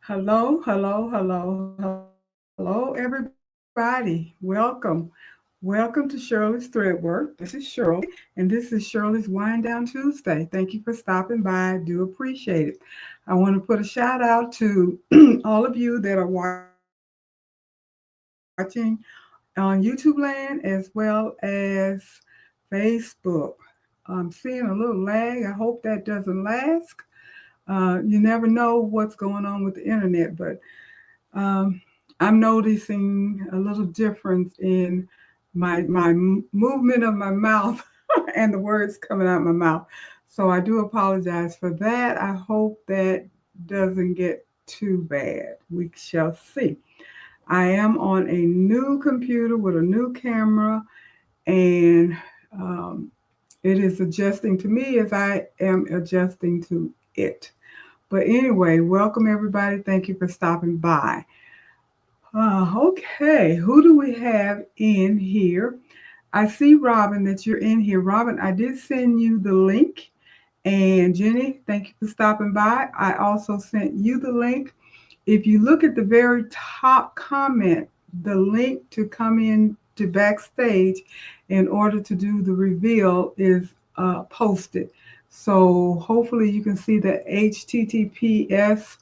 Hello, hello, hello, hello, everybody. Welcome. Welcome to Shirley's Threadwork. This is Shirley, and this is Shirley's Wind Down Tuesday. Thank you for stopping by. I do appreciate it. I want to put a shout out to all of you that are watching on YouTube land as well as Facebook. I'm seeing a little lag. I hope that doesn't last. You never know what's going on with the internet, but um, I'm noticing a little difference in my movement of my mouth and the words coming out my mouth. So I do apologize for that. I hope that doesn't get too bad. We shall see. I am on a new computer with a new camera, and um, it is adjusting to me as I am adjusting to it. But anyway, welcome everybody. Thank you for stopping by. Okay, who do we have in here? I see Robin that you're in here. Robin, I did send you the link. And Jenny, thank you for stopping by. I also sent you the link. If you look at the very top comment, the link to come in to backstage in order to do the reveal is posted. So hopefully you can see the HTTPS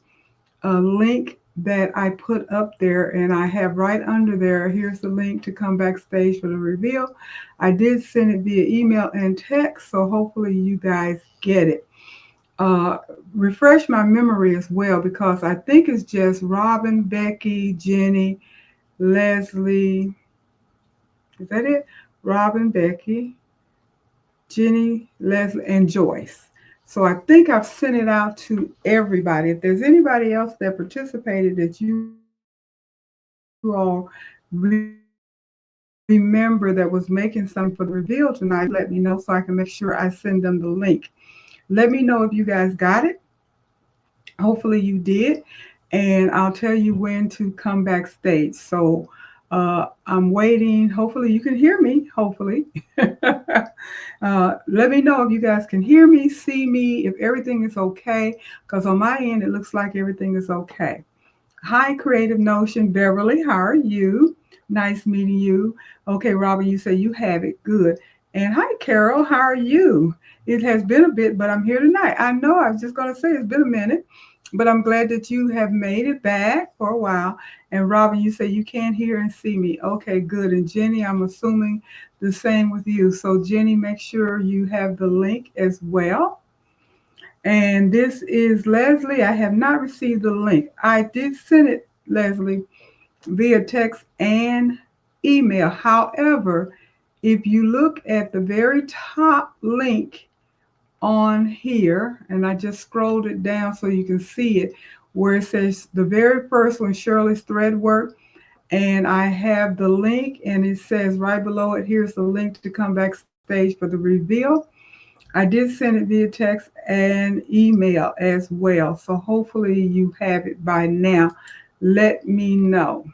link that I put up there, and I have right under there, here's the link to come backstage for the reveal. I did send it via email and text, so hopefully you guys get it. Uh, Refresh my memory as well, because I think it's just Robin, Becky, Jenny, Leslie. Is that it? Robin, Becky, Jenny, Leslie, and Joyce. So I think I've sent it out to everybody. If there's anybody else that participated that you all remember that was making something for the reveal tonight, please let me know so I can make sure I send them the link. Let me know if you guys got it. Hopefully you did. And I'll tell you when to come backstage. So I'm waiting. Hopefully you can hear me. Hopefully. Let me know if you guys can hear me, see me, if everything is okay. Because on my end, it looks like everything is okay. Hi, Creative Notion. Beverly, how are you? Nice meeting you. Okay, Robin, you say you have it. Good. And hi, Carol, how are you? It has been a bit, but I'm here tonight. I know, I was just going to say it's been a minute, but I'm glad that you have made it back for a while. And Robin, you say you can't hear and see me. Okay, good. And Jenny, I'm assuming the same with you. So, Jenny, make sure you have the link as well. And this is Leslie. I have not received the link. I did send it, Leslie, via text and email. However, if you look at the very top link on here, and I just scrolled it down so you can see it, where it says the very first one, Shirley's Thread Work, and I have the link, and it says right below it, here's the link to come backstage for the reveal. I did send it via text and email as well. So hopefully you have it by now. Let me know.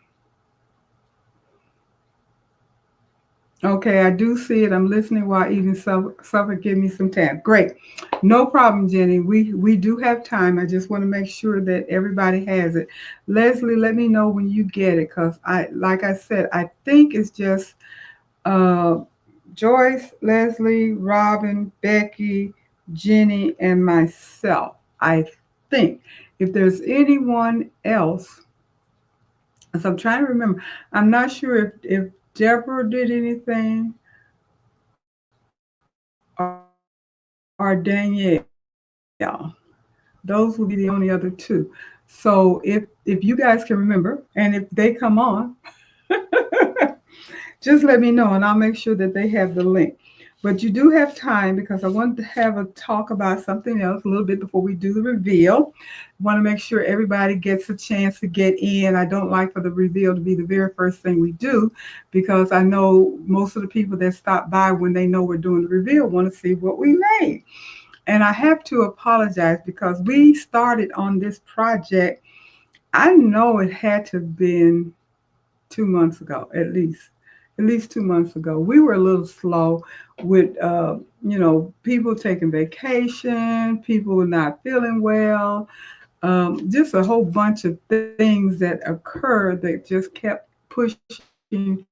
Okay, I do see it. I'm listening while eating supper. Give me some time. Great. No problem, Jenny. We do have time. I just want to make sure that everybody has it. Leslie, let me know when you get it, because like I said, I think it's just uh, Joyce, Leslie, Robin, Becky, Jenny, and myself. I think. If there's anyone else, so I'm trying to remember. I'm not sure if Deborah did anything or Danielle. Those would be the only other two. So if you guys can remember, and if they come on, just let me know and I'll make sure that they have the link. But you do have time, because I want to have a talk about something else a little bit before we do the reveal. I want to make sure everybody gets a chance to get in. I don't like for the reveal to be the very first thing we do, because I know most of the people that stop by when they know we're doing the reveal want to see what we made. And I have to apologize because we started on this project. I know it had to have been 2 months ago, at least 2 months ago. We were a little slow with, people taking vacation, people not feeling well. just a whole bunch of things that occurred that just kept pushing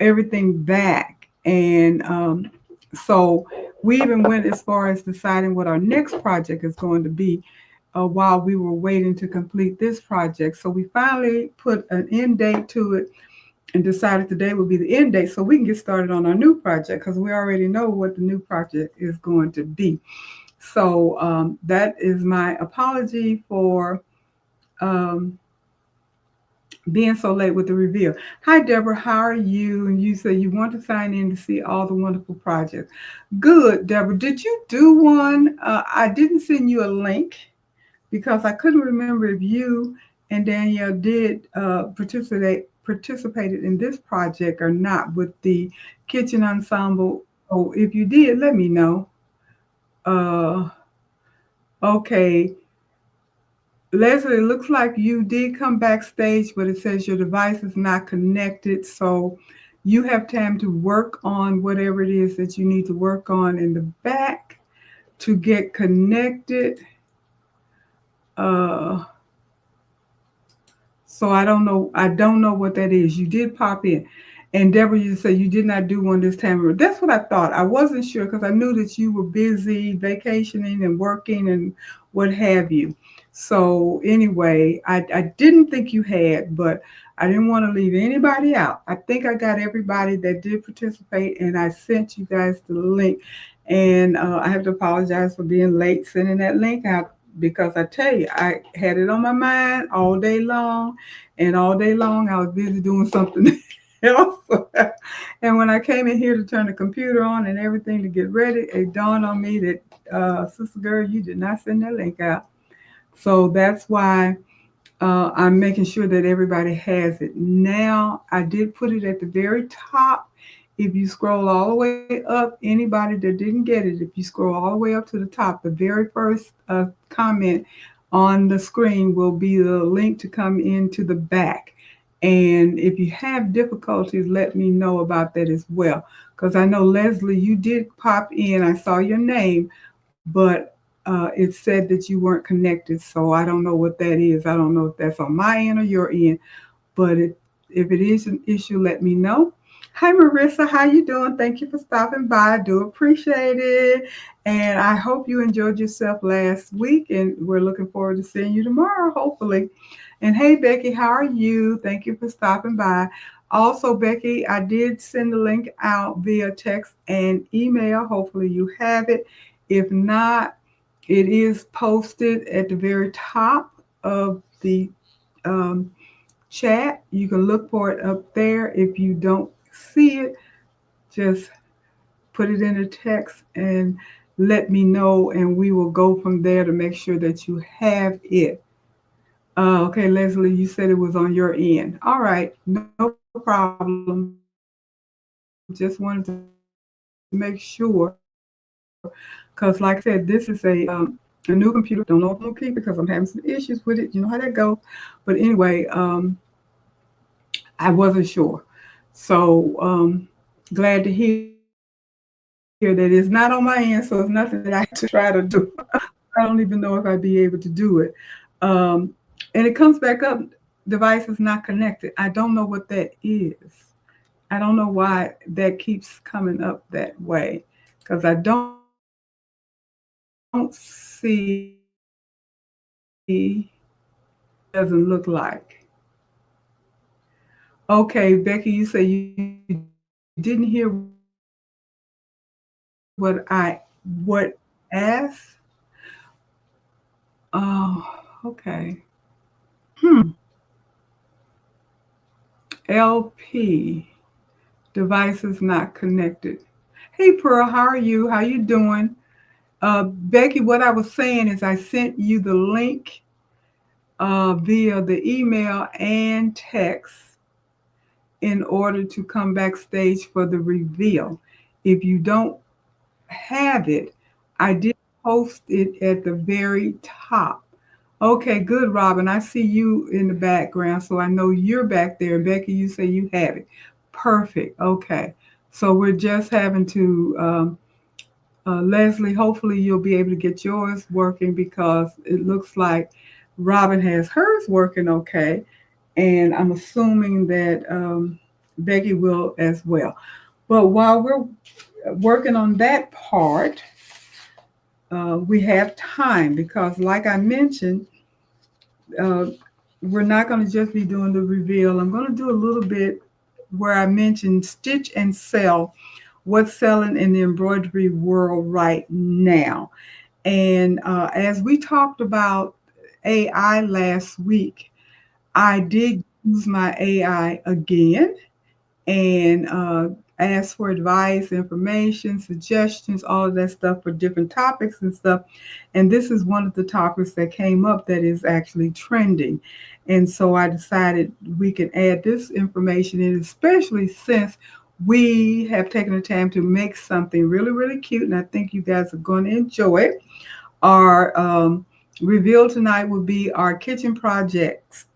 everything back. And so we even went as far as deciding what our next project is going to be while we were waiting to complete this project. So we finally put an end date to it and decided today would be the end date so we can get started on our new project because we already know what the new project is going to be. So that is my apology for um, being so late with the reveal. Hi, Deborah. How are you? And you say you want to sign in to see all the wonderful projects. Good, Deborah. Did you do one? I didn't send you a link because I couldn't remember if you and Danielle did participated in this project or not with the kitchen ensemble. So if you did, let me know. Uh, okay, Leslie, it looks like you did come backstage, but it says your device is not connected. So you have time to work on whatever it is that you need to work on in the back to get connected. Uh, So I don't know. I don't know what that is. You did pop in, and Deborah, you said you did not do one this time. That's what I thought. I wasn't sure because I knew that you were busy vacationing and working and what have you. So anyway, I didn't think you had, but I didn't want to leave anybody out. I think I got everybody that did participate, and I sent you guys the link. And I have to apologize for being late sending that link out because I tell you, I had it on my mind all day long, and all day long I was busy doing something else. And when I came in here to turn the computer on and everything to get ready, it dawned on me that, Sister Girl, you did not send that link out. So that's why I'm making sure that everybody has it. Now, I did put it at the very top. If you scroll all the way up, anybody that didn't get it, if you scroll all the way up to the top, the very first comment on the screen will be the link to come into the back. And if you have difficulties, let me know about that as well. Because I know, Leslie, you did pop in. I saw your name, but it said that you weren't connected. So I don't know what that is. I don't know if that's on my end or your end. But if it is an issue, let me know. Hi, Marissa. How you doing? Thank you for stopping by. I do appreciate it. And I hope you enjoyed yourself last week. And we're looking forward to seeing you tomorrow, hopefully. And hey, Becky, how are you? Thank you for stopping by. Also, Becky, I did send the link out via text and email. Hopefully, you have it. If not, it is posted at the very top of the um, chat. You can look for it up there. If you don't see it, just put it in the text and let me know, and we will go from there to make sure that you have it. Okay, Leslie, you said it was on your end. All right, no problem. Just wanted to make sure because, like I said, this is a new computer. Don't know if I'm gonna keep it because I'm having some issues with it. You know how that goes. But anyway, I wasn't sure. So glad to hear that it's not on my end, so it's nothing that I have to try to do. I don't even know if I'd be able to do it. And it comes back up, device is not connected. I don't know what that is. I don't know why that keeps coming up that way because I don't see what it doesn't look like. Okay, Becky, you say you didn't hear what I what asked. Oh, okay. LP device is not connected. Hey, Pearl, how are you? How you doing? Becky, what I was saying is I sent you the link via the email and text in order to come backstage for the reveal. If you don't have it, I did post it at the very top. Okay, good, Robin. I see you in the background, so I know you're back there. Becky, you say you have it. Perfect. Okay. So we're just having to, Leslie, hopefully you'll be able to get yours working because it looks like Robin has hers working okay, and I'm assuming that Becky will as well. But while we're working on that part, we have time because, like I mentioned, uh, we're not going to just be doing the reveal. I'm going to do a little bit where I mentioned stitch and sell, what's selling in the embroidery world right now. And as we talked about AI last week, I did use my AI again and ask for advice, information, suggestions, all of that stuff for different topics and stuff. And this is one of the topics that came up that is actually trending. And so I decided we could add this information in, especially since we have taken the time to make something really, really cute. And I think you guys are going to enjoy it. Our reveal tonight will be our kitchen projects.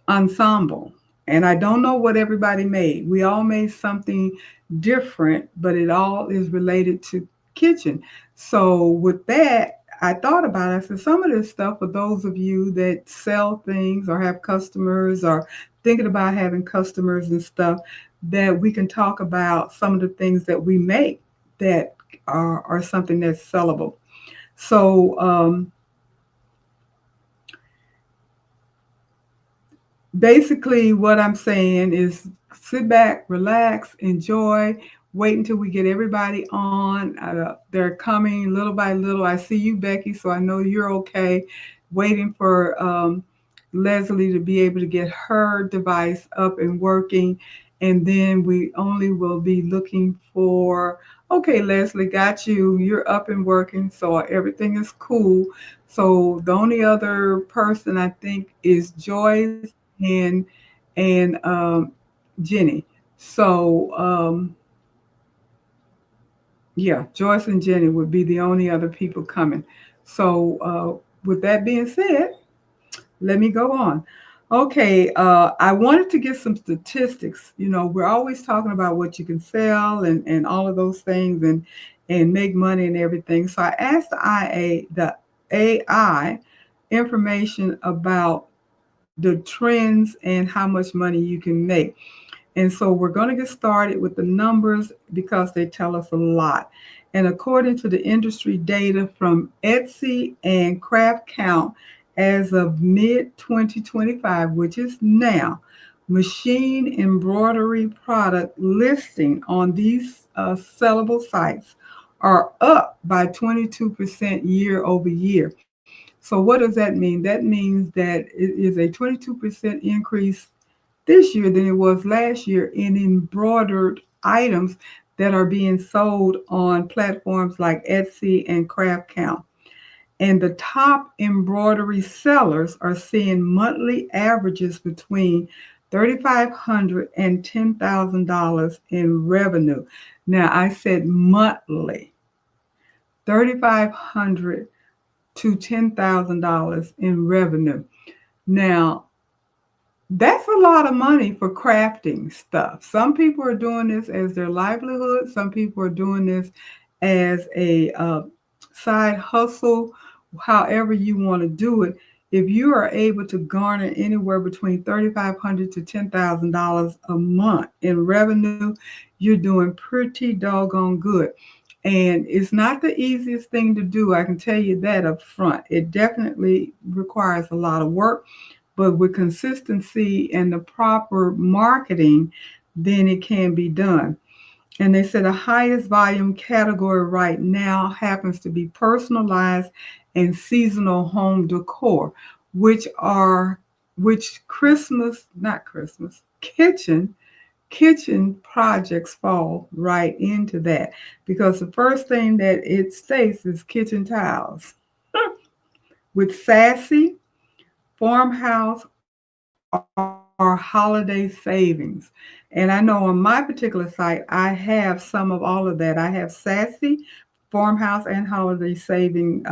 Ensemble. And I don't know what everybody made. We all made something different, but it all is related to kitchen. So with that, I thought about it. I said some of this stuff for those of you that sell things or have customers or thinking about having customers and stuff, that we can talk about some of the things that we make that are something that's sellable. So basically what I'm saying is sit back, relax, enjoy, wait until we get everybody on. They're coming little by little. I see you, Becky, so I know you're okay. Waiting for Leslie to be able to get her device up and working. And then we only will be looking for, okay, Leslie, got you. You're up and working, so everything is cool. So the only other person I think is Joyce and and Jenny. So yeah, Joyce and Jenny would be the only other people coming. So with that being said, let me go on. Okay, I wanted to get some statistics. You know, we're always talking about what you can sell and all of those things and make money and everything. So I asked the AI information about the trends and how much money you can make. And so we're going to get started with the numbers because they tell us a lot. And according to the industry data from Etsy and Craft Count, as of mid 2025, which is now, machine embroidery product listing on these sellable sites are up by 22% year over year. So what does that mean? That means that it is a 22% increase this year than it was last year in embroidered items that are being sold on platforms like Etsy and Craft Count. And the top embroidery sellers are seeing monthly averages between $3,500 and $10,000 in revenue. Now I said monthly, 3,500 to $10,000 in revenue. Now that's a lot of money for crafting stuff. Some people are doing this as their livelihood. Some people are doing this as a side hustle, however you want to do it. If you are able to garner anywhere between $3,500 to $10,000 a month in revenue, you're doing pretty doggone good. And it's not the easiest thing to do. I can tell you that up front. It definitely requires a lot of work, but with consistency and the proper marketing, then it can be done. And they said the highest volume category right now happens to be personalized and seasonal home decor, which are which Christmas, not Christmas, kitchen projects fall right into that because the first thing that it states is kitchen tiles with sassy farmhouse or holiday savings. And I know on my particular site, I have some of all of that. I have sassy, farmhouse, and holiday saving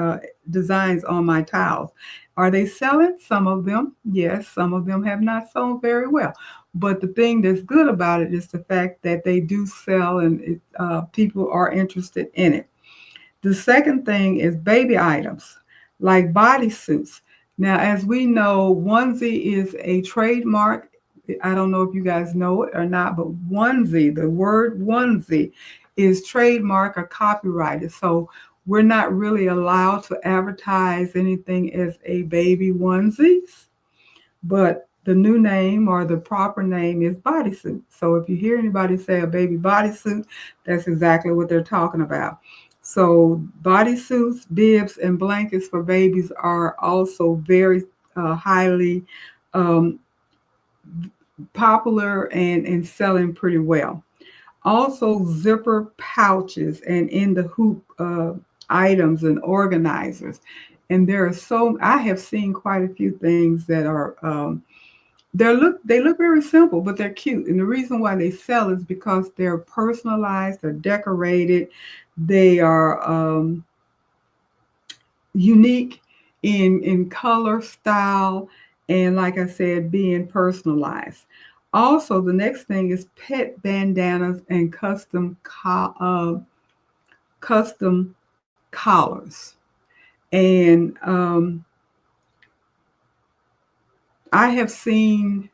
designs on my tiles. Are they selling? Some of them, yes. Some of them have not sold very well. But the thing that's good about it is the fact that they do sell and people are interested in it. The second thing is baby items like bodysuits. Now, as we know, onesie is a trademark. I don't know if you guys know it or not, but onesie, the word onesie, is trademark or copyrighted. So we're not really allowed to advertise anything as a baby onesies, but the new name or the proper name is bodysuit. So if you hear anybody say a baby bodysuit, that's exactly what they're talking about. So bodysuits, bibs, and blankets for babies are also very highly um, popular and selling pretty well. Also, zipper pouches and in the hoop items and organizers. And there are so I have seen quite a few things that are they look very simple, but they're cute. And the reason why they sell is because they're personalized, they're decorated, they are unique in color, style, and like I said, being personalized. Also, the next thing is pet bandanas and custom collars. And I have seen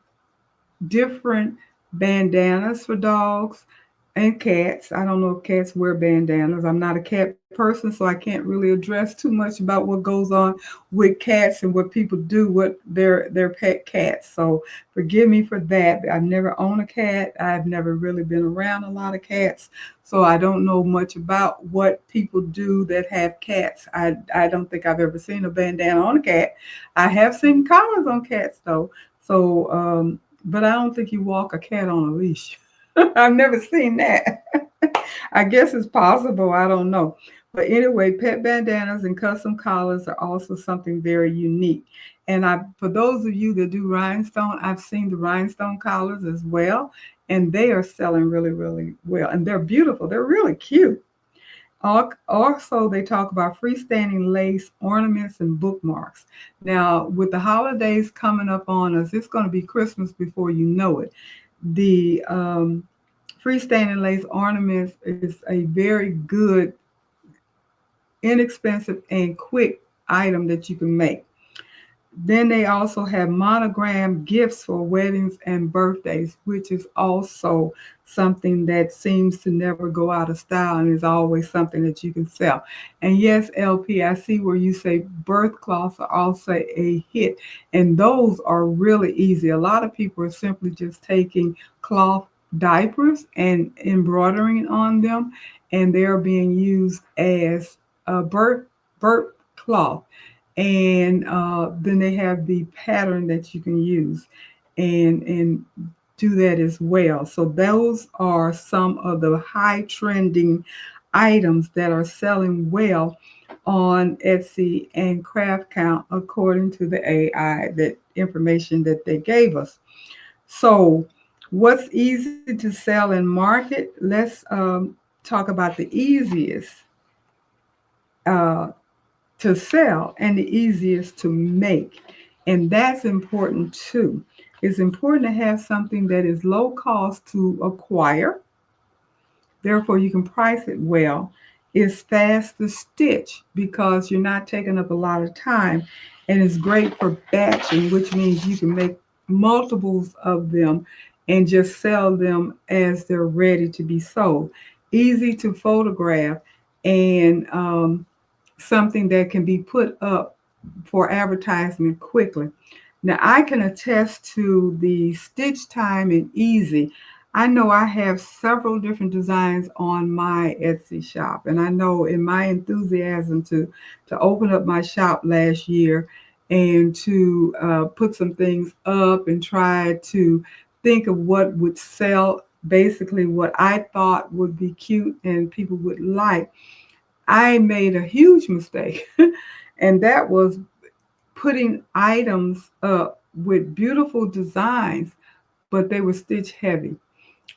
different bandanas for dogs and cats. I don't know if cats wear bandanas. I'm not a cat person, so I can't really address too much about what goes on with cats and what people do with their pet cats. So forgive me for that. I've never owned a cat. I've never really been around a lot of cats. So I don't know much about what people do that have cats. I don't think I've ever seen a bandana on a cat. I have seen collars on cats though. So but I don't think you walk a cat on a leash. I've never seen that. I guess it's possible. I don't know. But anyway, pet bandanas and custom collars are also something very unique. And for those of you that do rhinestone, I've seen the rhinestone collars as well, and they are selling really, really well. And they're beautiful. They're really cute. Also, they talk about freestanding lace ornaments and bookmarks. Now, with the holidays coming up on us, it's going to be Christmas before you know it. The freestanding lace ornaments is a very good, inexpensive, and quick item that you can make. Then they also have monogram gifts for weddings and birthdays, which is also something that seems to never go out of style and is always something that you can sell. And yes, LP, I see where you say birth cloths are also a hit, and those are really easy. A lot of people are simply just taking cloth diapers and embroidering on them, and they're being used as a birth cloth, and then they have the pattern that you can use and do that as well. So those are some of the high trending items that are selling well on Etsy and Craft Count according to the AI, that information that they gave us. So what's easy to sell and market? Let's talk about the easiest uh, to sell and the easiest to make. And that's important too. It's important to have something that is low cost to acquire, therefore you can price it well. It's fast to stitch because you're not taking up a lot of time, and it's great for batching, which means you can make multiples of them and just sell them as they're ready to be sold. Easy to photograph, and something that can be put up for advertisement quickly. Now, I can attest to the stitch time and easy. I know I have several different designs on my Etsy shop, and I know in my enthusiasm to open up my shop last year and to put some things up and try to think of what would sell, basically what I thought would be cute and people would like, I made a huge mistake, and that was putting items up with beautiful designs, but they were stitch heavy.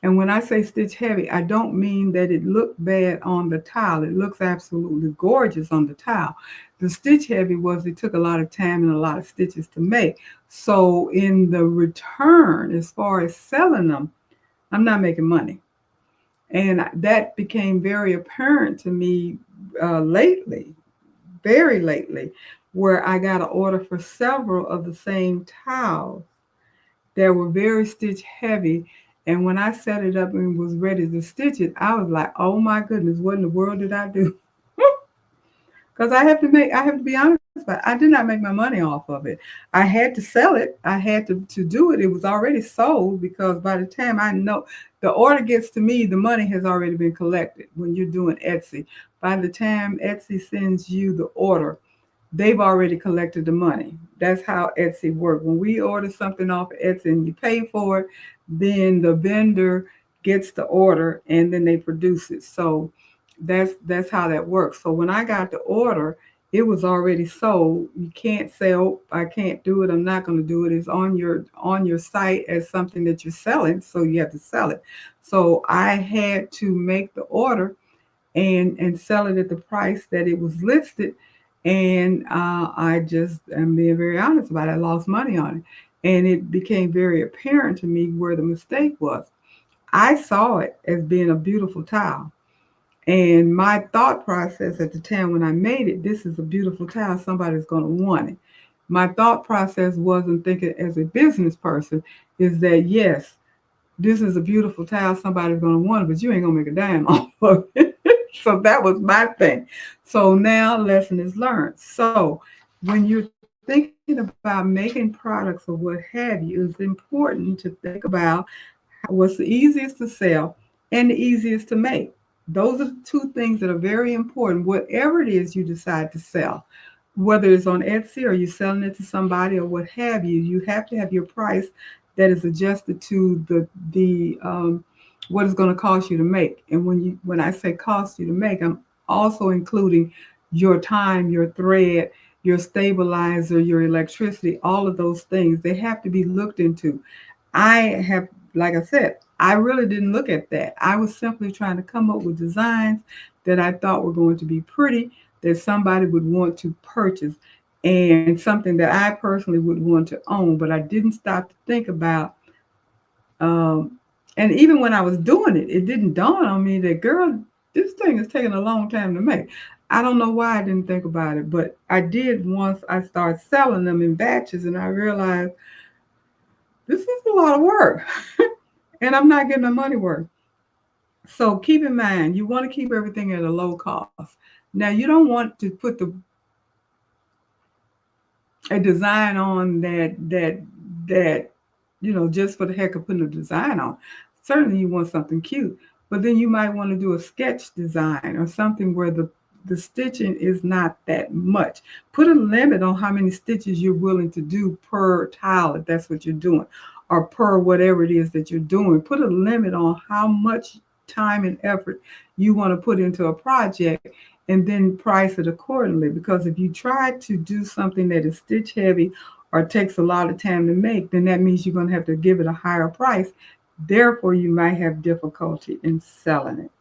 And when I say stitch heavy, I don't mean that it looked bad on the tile. It looks absolutely gorgeous on the tile. The stitch heavy was it took a lot of time and a lot of stitches to make. So in the return, as far as selling them, I'm not making money. And that became very apparent to me lately, very lately, where I got an order for several of the same towels that were very stitch heavy. And when I set it up and was ready to stitch it, I was like, oh my goodness, what in the world did I do? Because I have to be honest about it. I did not make my money off of it. I had to sell it. I had to do it. It was already sold because by the time I know the order gets to me, the money has already been collected when you're doing Etsy. By the time Etsy sends you the order, they've already collected the money. That's how Etsy works. When we order something off of Etsy and you pay for it, then the vendor gets the order and then they produce it. So that's how that works. So when I got the order, it was already sold. You can't say, "Oh, I can't do it. I'm not going to do it." It's on your site as something that you're selling, so you have to sell it. So I had to make the order and sell it at the price that it was listed. And I just am being very honest about it. I lost money on it. And it became very apparent to me where the mistake was. I saw it as being a beautiful towel. And my thought process at the time when I made it, this is a beautiful towel, somebody's going to want it. My thought process wasn't thinking as a business person is that, yes, this is a beautiful towel, somebody's going to want it, but you ain't going to make a dime off of it. So that was my thing. So now lesson is learned. So when you're thinking about making products or what have you, it's important to think about what's the easiest to sell and the easiest to make. Those are the two things that are very important. Whatever it is you decide to sell, whether it's on Etsy or you're selling it to somebody or what have you, you have to have your price that is adjusted to the what it's going to cost you to make. And when I say cost you to make, I'm also including your time, your thread, your stabilizer, your electricity, all of those things. They have to be looked into. I have, like I said, I really didn't look at that. I was simply trying to come up with designs that I thought were going to be pretty, that somebody would want to purchase, and something that I personally would want to own. But I didn't stop to think about, um, and even when I was doing it, it didn't dawn on me that, girl, this thing is taking a long time to make. I don't know why I didn't think about it, but I did once I started selling them in batches, and I realized this is a lot of work and I'm not getting the money worth. So keep in mind, you want to keep everything at a low cost. Now, you don't want to put a design on that just for the heck of putting a design on. Certainly, you want something cute, but then you might want to do a sketch design or something where the stitching is not that much. Put a limit on how many stitches you're willing to do per tile if that's what you're doing, or per whatever it is that you're doing. Put a limit on how much time and effort you want to put into a project and then price it accordingly. Because if you try to do something that is stitch heavy or takes a lot of time to make, then that means you're going to have to give it a higher price. Therefore, you might have difficulty in selling it.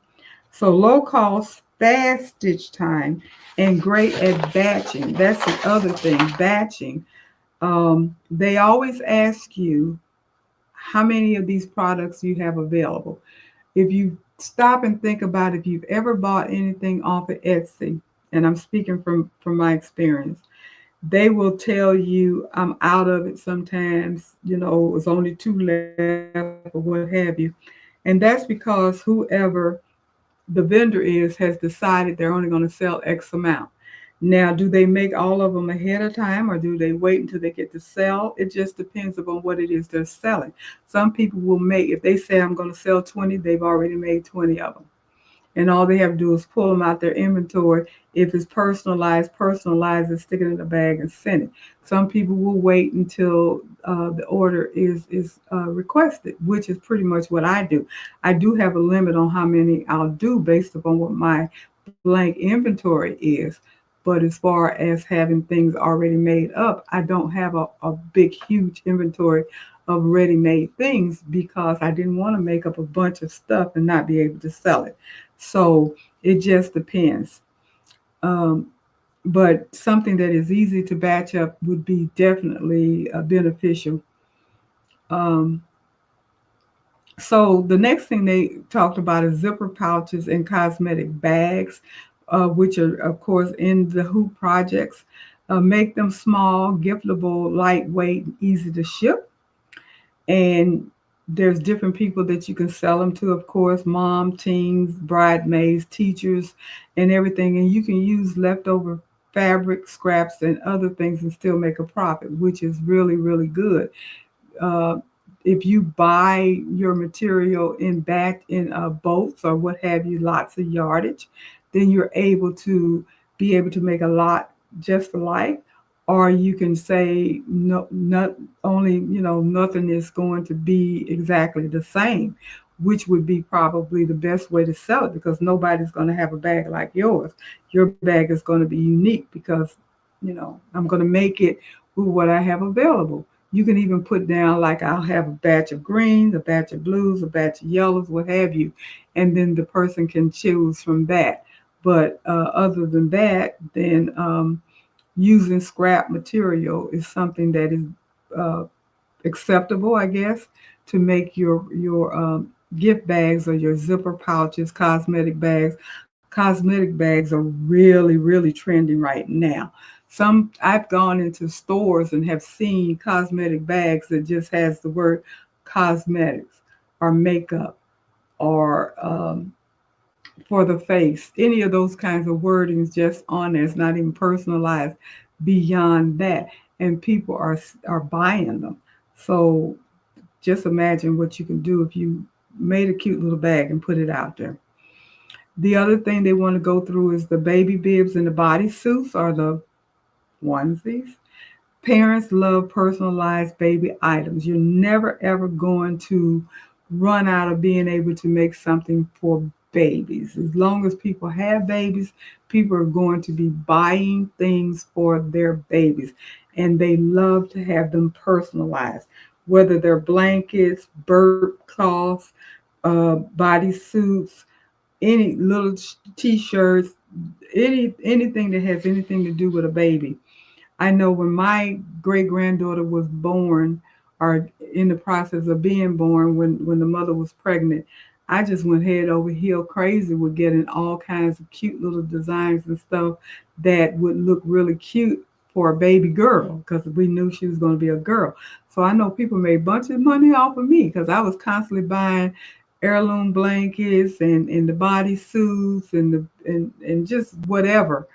So low cost, fast stitch time, and great at batching. That's the other thing, batching. They always ask you how many of these products you have available. If you stop and think about if you've ever bought anything off of Etsy, and I'm speaking from my experience, they will tell you I'm out of it sometimes, it's only two left or what have you. And that's because whoever the vendor is has decided they're only going to sell X amount. Now, do they make all of them ahead of time or do they wait until they get to sell? It just depends upon what it is they're selling. Some people will make, if they say I'm going to sell 20, they've already made 20 of them. And all they have to do is pull them out their inventory. If it's personalize it, stick it in a bag and send it. Some people will wait until the order is requested, which is pretty much what I do. I do have a limit on how many I'll do based upon what my blank inventory is. But as far as having things already made up, I don't have a big, huge inventory of ready-made things because I didn't want to make up a bunch of stuff and not be able to sell it. So it just depends. Um, but something that is easy to batch up would be definitely beneficial. Um, so the next thing they talked about is zipper pouches and cosmetic bags, which are, of course, in the hoop projects. Make them small, giftable, lightweight, easy to ship. And there's different people that you can sell them to, of course, mom, teens, bridesmaids, teachers, and everything. And you can use leftover fabric scraps and other things and still make a profit, which is really, really good. uh, if you buy your material in batch in boats or what have you, lots of yardage, then you're able to be able to make a lot just alike. Or you can say no, not only nothing is going to be exactly the same, which would be probably the best way to sell it because nobody's going to have a bag like yours. Your bag is going to be unique because I'm going to make it with what I have available. You can even put down like I'll have a batch of greens, a batch of blues, a batch of yellows, what have you, and then the person can choose from that. But other than that, then using scrap material is something that is uh, acceptable, I guess, to make your gift bags or your zipper pouches, cosmetic bags. Cosmetic bags are really, really trending right now. Some I've gone into stores and have seen cosmetic bags that just has the word cosmetics or makeup or for the face. Any of those kinds of wordings just on there. It's not even personalized beyond that, and people are buying them. So just imagine what you can do if you made a cute little bag and put it out there. The other thing they want to go through is the baby bibs and the bodysuits or the onesies. Parents love personalized baby items. You're never ever going to run out of being able to make something for babies. As long as people have babies, people are going to be buying things for their babies. And they love to have them personalized, whether they're blankets, burp cloths, body suits, any little t-shirts, anything that has anything to do with a baby. I know when my great granddaughter was born or in the process of being born, when the mother was pregnant, I just went head over heel crazy with getting all kinds of cute little designs and stuff that would look really cute for a baby girl because we knew she was going to be a girl. So I know people made a bunch of money off of me because I was constantly buying heirloom blankets and the body suits and just whatever,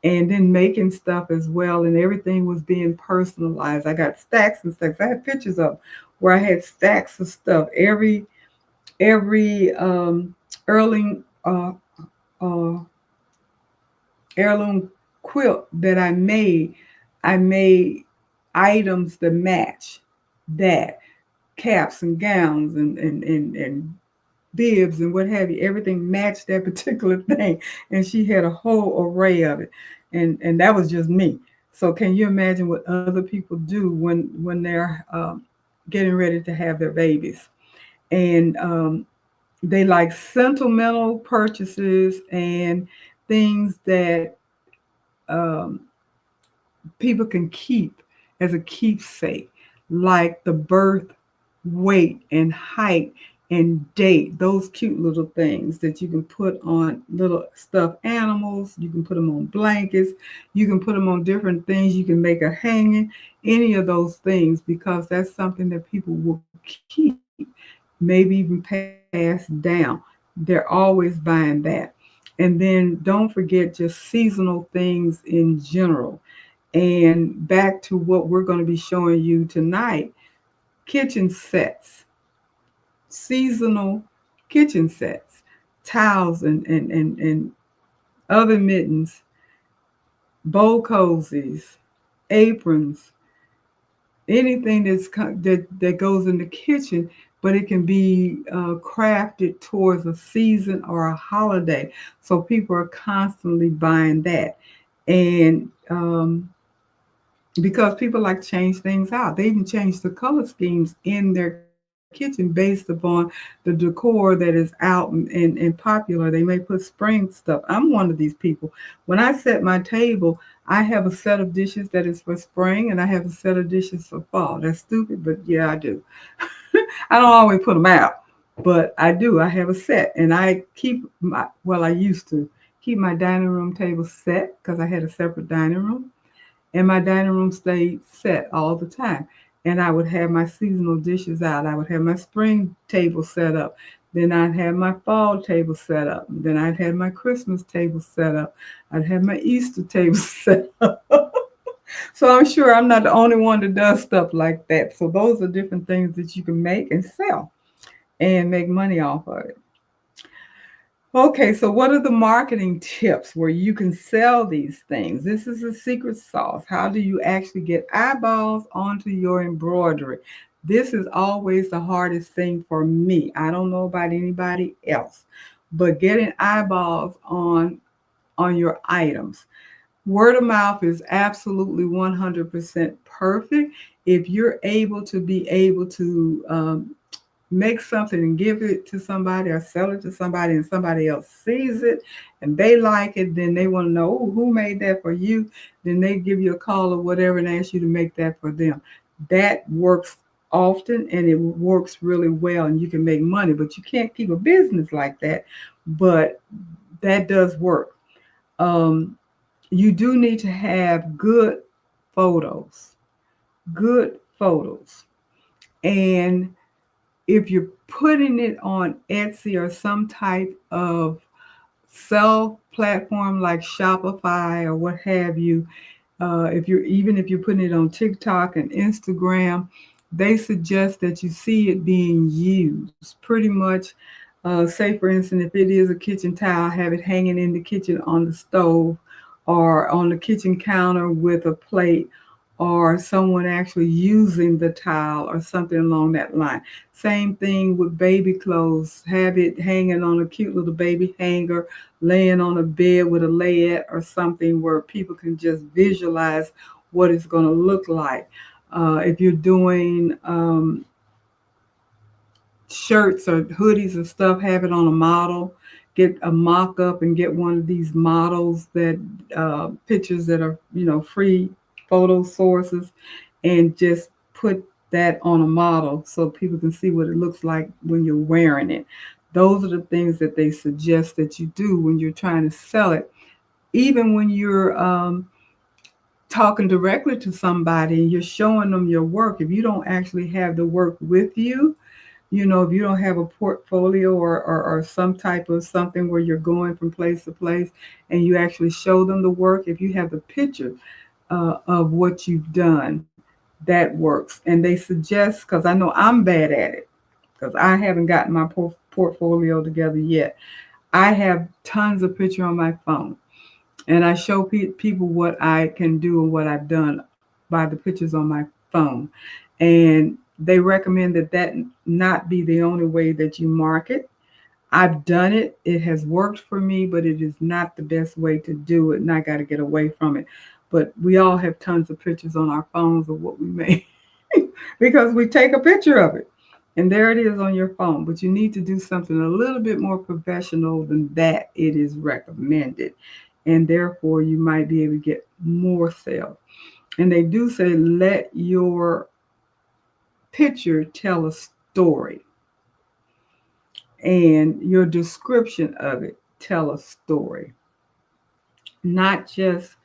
and then making stuff as well, and everything was being personalized. I got stacks and stacks. I had pictures of where I had stacks of stuff. Every heirloom uh, heirloom quilt that I made items that match that, caps and gowns and bibs and what have you. Everything matched that particular thing, and she had a whole array of it, and that was just me. So can you imagine what other people do when they're getting ready to have their babies? And they like sentimental purchases and things that um, people can keep as a keepsake, like the birth weight and height and date, those cute little things that you can put on little stuffed animals, you can put them on blankets, you can put them on different things, you can make a hanging, any of those things, because that's something that people will keep, maybe even pass down. They're always buying that. And then don't forget just seasonal things in general. And back to what we're going to be showing you tonight, kitchen sets, seasonal kitchen sets, towels and oven mittens, bowl cozies, aprons, anything that goes in the kitchen, but it can be crafted towards a season or a holiday. So people are constantly buying that. And because people like to change things out. They even change the color schemes in their kitchen based upon the decor that is out and popular. They may put spring stuff. I'm one of these people. When I set my table, I have a set of dishes that is for spring and I have a set of dishes for fall. That's stupid, but yeah, I do. I don't always put them out, but I do. I have a set and I keep I used to keep my dining room table set because I had a separate dining room, and my dining room stayed set all the time. And I would have my seasonal dishes out. I would have my spring table set up. Then I'd have my fall table set up. Then I'd have my Christmas table set up. I'd have my Easter table set up. So I'm sure I'm not the only one that does stuff like that. So those are different things that you can make and sell and make money off of it. Okay, so what are the marketing tips where you can sell these things? This is the secret sauce. How do you actually get eyeballs onto your embroidery? This is always the hardest thing for me. I don't know about anybody else, but getting eyeballs on your items. Word of mouth is absolutely 100% perfect. If you're able to make something and give it to somebody or sell it to somebody and somebody else sees it and they like it, then they want to know, "Oh, who made that for you?" Then they give you a call or whatever and ask you to make that for them. That works often and it works really well and you can make money, but you can't keep a business like that. But that does work. Um, you do need to have photos, good photos. And if you're putting it on Etsy or some type of sell platform like Shopify or what have you, if you're putting it on TikTok and Instagram, they suggest that you see it being used. Pretty much, say for instance, if it is a kitchen towel, have it hanging in the kitchen on the stove or on the kitchen counter with a plate or someone actually using the towel or something along that line. Same thing with baby clothes. Have it hanging on a cute little baby hanger, laying on a bed with a layette or something where people can just visualize what it's going to look like. If you're doing shirts or hoodies and stuff, have it on a model. Get a mock up and get one of these models that pictures that are free photo sources, and just put that on a model so people can see what it looks like when you're wearing it. Those are the things that they suggest that you do when you're trying to sell it. Even when you're talking directly to somebody and you're showing them your work, if you don't actually have the work with you, if you don't have a portfolio or some type of something where you're going from place to place and you actually show them the work, if you have the picture of what you've done, that works. And they suggest, because I know I'm bad at it, because I haven't gotten my portfolio together yet. I have tons of picture on my phone, and I show people what I can do and what I've done by the pictures on my phone. And they recommend that not be the only way that you market. I've done it. It has worked for me, but it is not the best way to do it, and I got to get away from it. But we all have tons of pictures on our phones of what we made because we take a picture of it. And there it is on your phone. But you need to do something a little bit more professional than that. It is recommended. And therefore, you might be able to get more sales. And they do say let your picture tell a story, and your description of it tell a story. Not just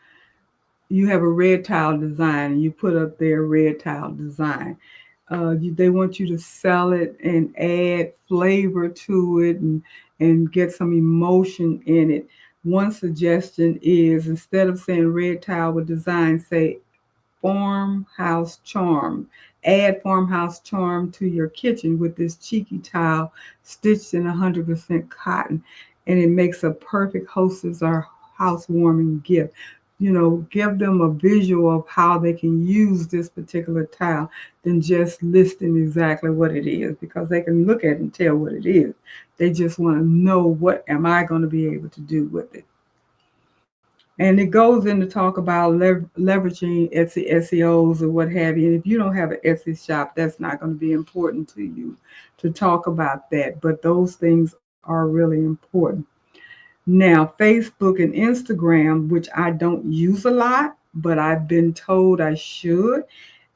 you have a red tile design and you put up their red tile design. They want you to sell it and add flavor to it and get some emotion in it. One suggestion is, instead of saying red tile with design, say farmhouse charm. Add farmhouse charm to your kitchen with this cheeky tile stitched in 100% cotton, and it makes a perfect hostess or housewarming gift. Give them a visual of how they can use this particular tile than just listing exactly what it is, because they can look at it and tell what it is. They just want to know, what am I going to be able to do with it? And it goes into talk about leveraging Etsy SEOs or what have you. And if you don't have an Etsy shop, that's not going to be important to you to talk about that. But those things are really important. Now, Facebook and Instagram, which I don't use a lot, but I've been told I should.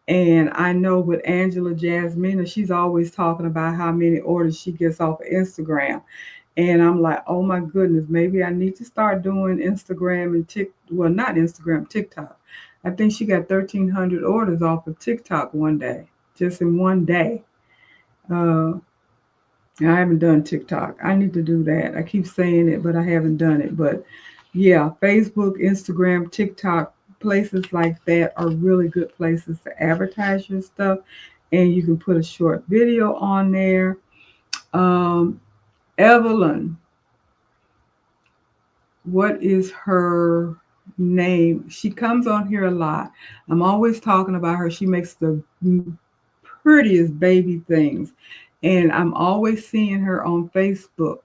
And I know with Angela Jasmine, she's always talking about how many orders she gets off of Instagram. And I'm like, oh my goodness, maybe I need to start doing Instagram and well, not Instagram, TikTok. I think she got 1,300 orders off of TikTok one day, just in one day. Uh, I haven't done TikTok. I need to do that. I keep saying it, but I haven't done it. But yeah, Facebook, Instagram, TikTok, places like that are really good places to advertise your stuff. And you can put a short video on there. Um, Evelyn, what is her name? She comes on here a lot. I'm always talking about her. She makes the prettiest baby things. And I'm always seeing her on Facebook.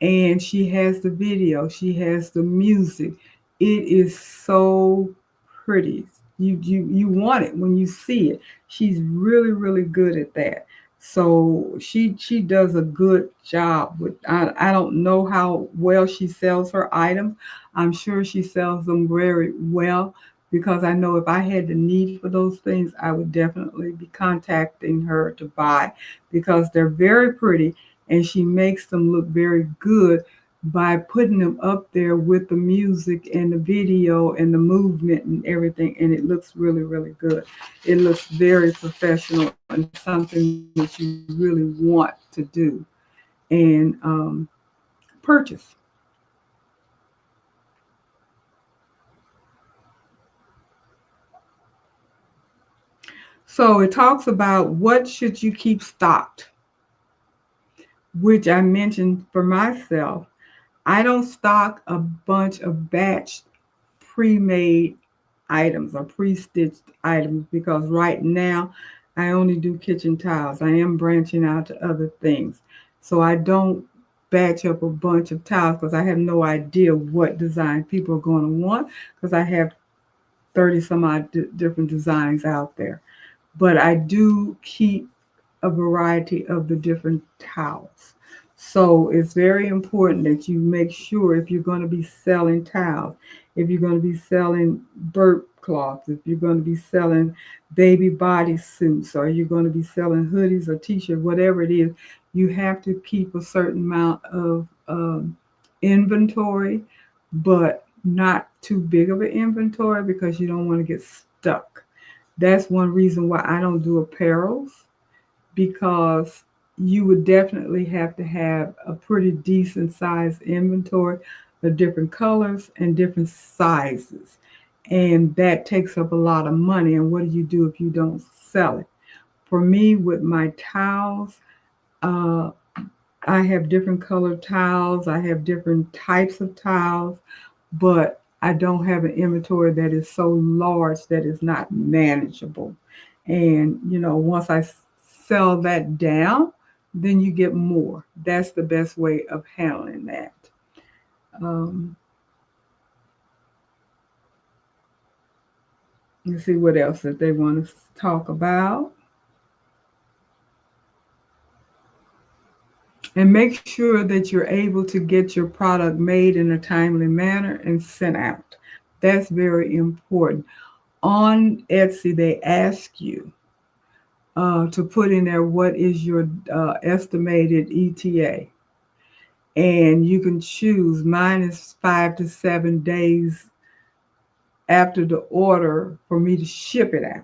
And she has the video, she has the music. It is so pretty. You want it when you see it. She's really, really good at that. So she does a good job with. I don't know how well she sells her items. I'm sure she sells them very well, because I know if I had the need for those things, I would definitely be contacting her to buy, because they're very pretty, and she makes them look very good by putting them up there with the music and the video and the movement and everything, and it looks really, really good. It looks very professional and something that you really want to do and purchase. So it talks about what should you keep stocked, which I mentioned for myself. I don't stock a bunch of batch pre-made items or pre-stitched items, because right now I only do kitchen tiles. I am branching out to other things. So I don't batch up a bunch of tiles, because I have no idea what design people are going to want, because I have 30 some odd different designs out there. But I do keep a variety of the different towels. So it's very important that you make sure, if you're going to be selling towels, if you're going to be selling burp cloths, if you're going to be selling baby body suits, or you're going to be selling hoodies or t-shirts, whatever it is, you have to keep a certain amount of inventory, but not too big of an inventory, because you don't want to get stuck. That's one reason why I don't do apparels, because you would definitely have to have a pretty decent sized inventory of different colors and different sizes. And that takes up a lot of money. And what do you do if you don't sell it? For me, with my towels, uh, I have different colored towels, I have different types of towels, but I don't have an inventory that is so large that is not manageable. And, once I sell that down, then you get more. That's the best way of handling that. Um, let's see what else that they want to talk about. And make sure that you're able to get your product made in a timely manner and sent out. That's very important. On Etsy, they ask you to put in there what is your estimated ETA. And you can choose. Mine is 5 to 7 days after the order for me to ship it out.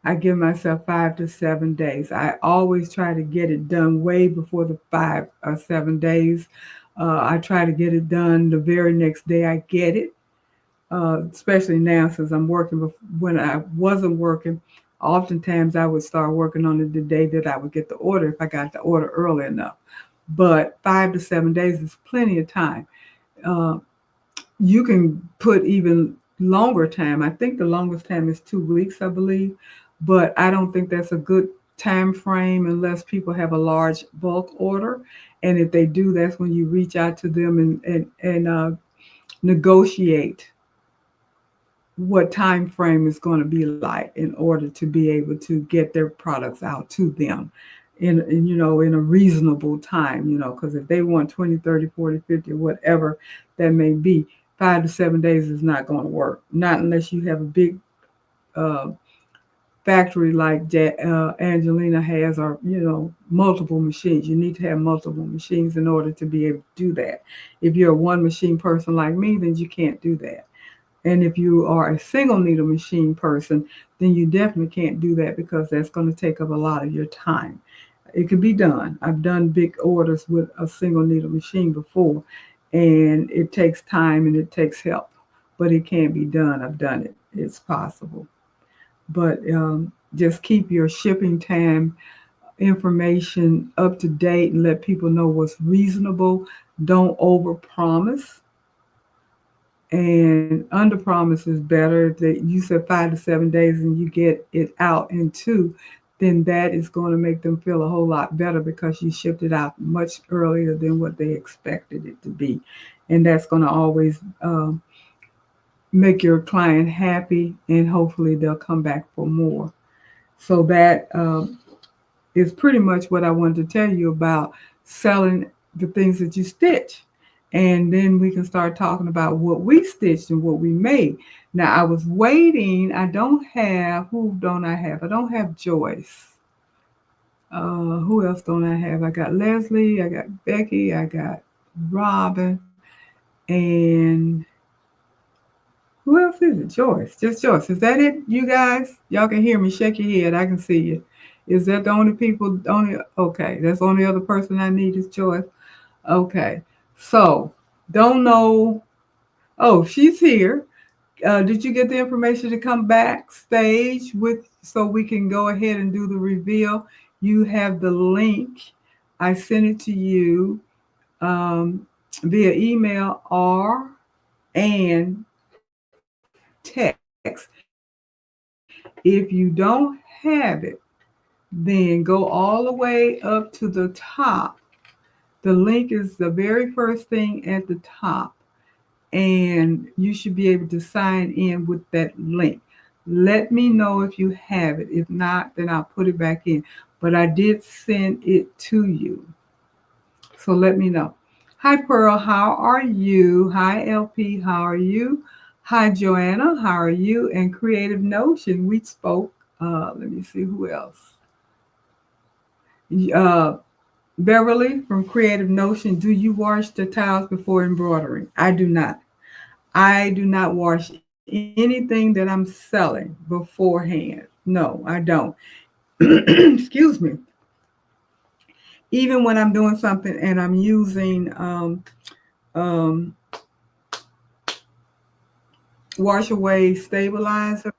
I give myself 5 to 7 days. I always try to get it done way before the 5 or 7 days. I try to get it done the very next day I get it, especially now since I'm working. When I wasn't working, oftentimes I would start working on it the day that I would get the order, if I got the order early enough. But 5 to 7 days is plenty of time. Uh, you can put even longer time. I think the longest time is 2 weeks, I believe, but I don't think that's a good time frame unless people have a large bulk order. And if they do, that's when you reach out to them and negotiate what time frame is going to be like, in order to be able to get their products out to them in a reasonable time, because if they want 20, 30, 40, 50, whatever that may be, 5 to 7 days is not going to work, not unless you have a big uh, factory like Angelina has, or multiple machines. You need to have multiple machines in order to be able to do that. If you're a one machine person like me, then you can't do that. And if you are a single needle machine person, then you definitely can't do that because that's going to take up a lot of your time. It could be done. I've done big orders with a single needle machine before, and it takes time and it takes help, but it can be done. I've done it. It's possible. But just keep your shipping time information up to date and let people know what's reasonable. Don't overpromise, and underpromise is better. That you said 5 to 7 days and you get it out in two, then that is going to make them feel a whole lot better because you shipped it out much earlier than what they expected it to be, and that's going to always make your client happy, and hopefully they'll come back for more. So that is pretty much what I wanted to tell you about selling the things that you stitch. And then we can start talking about what we stitched and what we made. Now, I was waiting. I don't have, who don't I have? I don't have Joyce. Who else don't I have? I got Leslie, I got Becky, I got Robin, and who else is it? Joyce. Just Joyce. Is that it, you guys? Y'all can hear me. Shake your head. I can see you. Is that the only people? Only okay. That's the only other person I need is Joyce. Okay. So don't know. Oh, she's here. Did you get the information to come backstage with so we can go ahead and do the reveal? You have the link. I sent it to you via email or and text. If you don't have it, then go all the way up to the top. The link is the very first thing at the top, and you should be able to sign in with that link. Let me know if you have it. If not, then I'll put it back in. But I did send it to you. So let me know. Hi, Pearl. How are you? Hi, LP. How are you? Hi, Joanna. How are you? And Creative Notion. We spoke. Let me see who else. Uh, Beverly from Creative Notion. Do you wash the towels before embroidering? I do not. I do not wash anything that I'm selling beforehand. No, I don't. Excuse me. Even when I'm doing something and I'm using um, wash away stabilizer,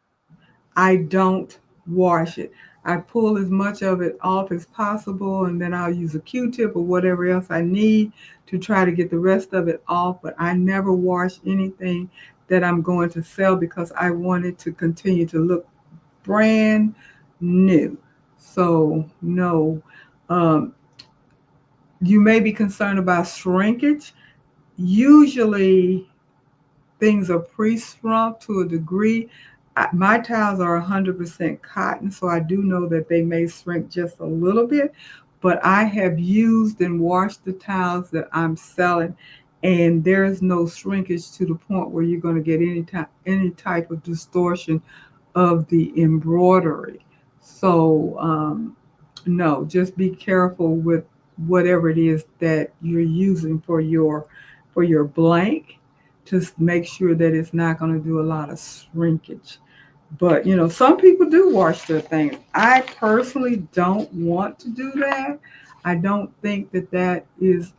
I don't wash it. I pull as much of it off as possible, and then I'll use a Q-tip or whatever else I need to try to get the rest of it off. But I never wash anything that I'm going to sell because I want it to continue to look brand new. So no, um, you may be concerned about shrinkage. Usually things are pre-shrunk to a degree. My towels are 100% cotton, so I do know that they may shrink just a little bit, but I have used and washed the towels that I'm selling, and there is no shrinkage to the point where you're going to get any type of distortion of the embroidery. So no, just be careful with whatever it is that you're using for your blank to make sure that it's not going to do a lot of shrinkage. But some people do wash their things. I personally don't want to do that. I don't think that that is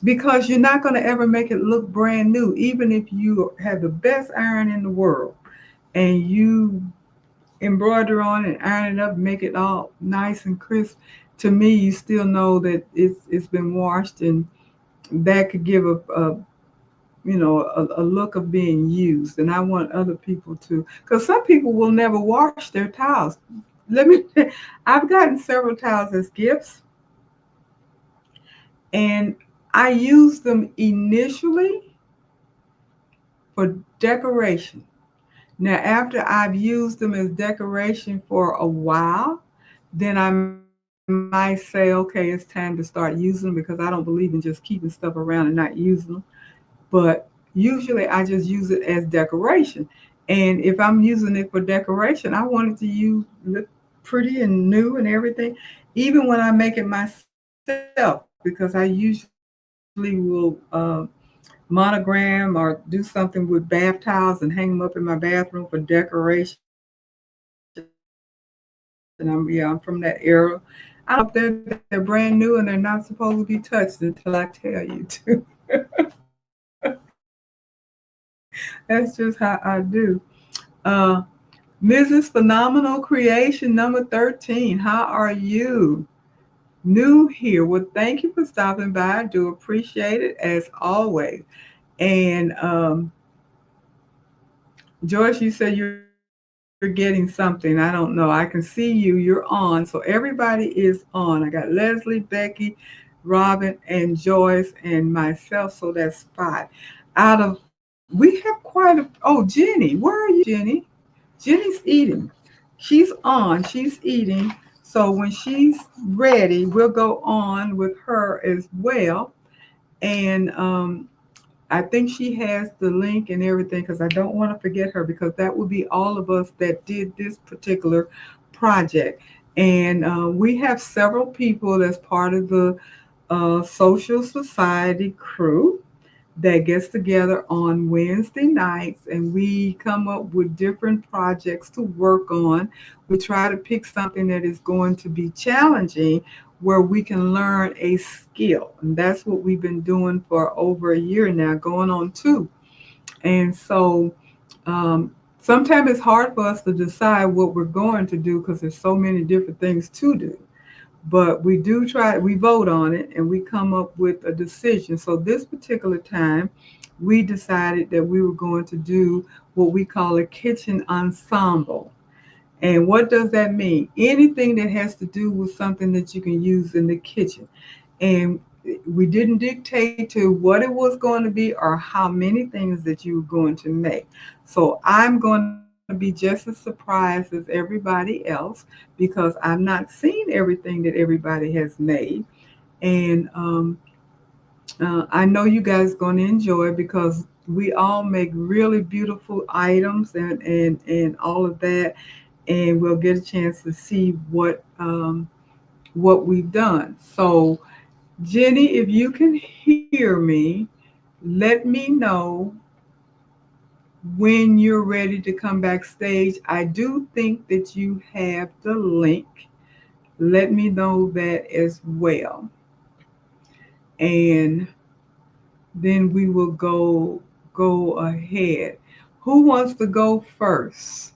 because you're not going to ever make it look brand new, even if you have the best iron in the world and you embroider on and iron it up, make it all nice and crisp. To me, you still know that it's been washed, and that could give a look of being used. And I want other people to, because some people will never wash their towels. Let me, I've gotten several towels as gifts, and I use them initially for decoration. Now, after I've used them as decoration for a while, then I might say, okay, it's time to start using them because I don't believe in just keeping stuff around and not using them. But usually I just use it as decoration. And if I'm using it for decoration, I want it to look pretty and new and everything, even when I make it myself, because I usually will monogram or do something with bath towels and hang them up in my bathroom for decoration. I'm from that era. I don't know if they're brand new and they're not supposed to be touched until I tell you to. That's just how I do. Uh, Mrs. Phenomenal Creation number 13. How are you? New here. Well, thank you for stopping by. I do appreciate it as always. And Joyce, you said you're getting something. I don't know. I can see you. You're on. So everybody is on. I got Leslie, Becky, Robin, and Joyce, and myself. So that's five. Out of we have quite a. Oh, Jenny, where are you, Jenny? Jenny's eating. She's on. She's eating. So when she's ready, we'll go on with her as well. And I think she has the link and everything because I don't want to forget her because that would be all of us that did this particular project. And we have several people that's part of the Social Society crew that gets together on Wednesday nights and we come up with different projects to work on. We try to pick something that is going to be challenging where we can learn a skill. And that's what we've been doing for over a year now, going on two. And so sometimes it's hard for us to decide what we're going to do because there's so many different things to do, but we do try, we vote on it and we come up with a decision. So this particular time we decided that we were going to do what we call a kitchen ensemble. And what does that mean? Anything that has to do with something that you can use in the kitchen. And we didn't dictate to what it was going to be or how many things that you were going to make. So I'm going to be just as surprised as everybody else because I've not seen everything that everybody has made. And I know you guys going to enjoy because we all make really beautiful items and all of that. And we'll get a chance to see what we've done. So Jenny, if you can hear me, let me know when you're ready to come backstage. I do think that you have the link. Let me know that as well. And then we will go ahead. Who wants to go first?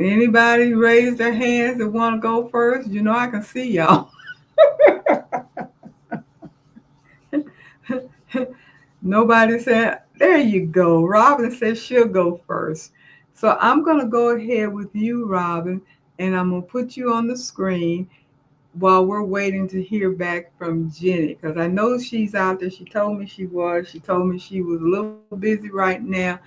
Anybody raise their hands that want to go first? You know I can see y'all. Nobody said, there you go. Robin says she'll go first. So I'm going to go ahead with you, Robin, and I'm going to put you on the screen while we're waiting to hear back from Jenny because I know she's out there. She told me she was. She told me she was a little busy right now,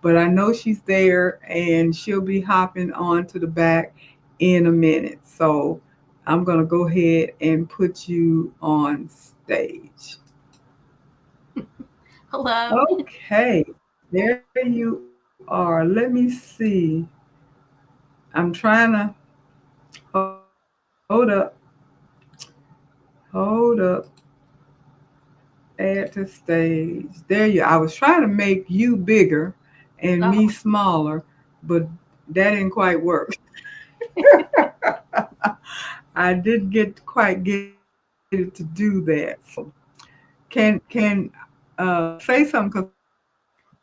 but I know she's there and she'll be hopping on to the back in a minute. So I'm going to go ahead and put you on stage. Hello. Okay, there you are. Let me see. I'm trying to hold up, hold up, add to stage. There you. I was trying to make you bigger and Oh, me smaller, but that didn't quite work. I didn't get quite get it to do that. So can say something because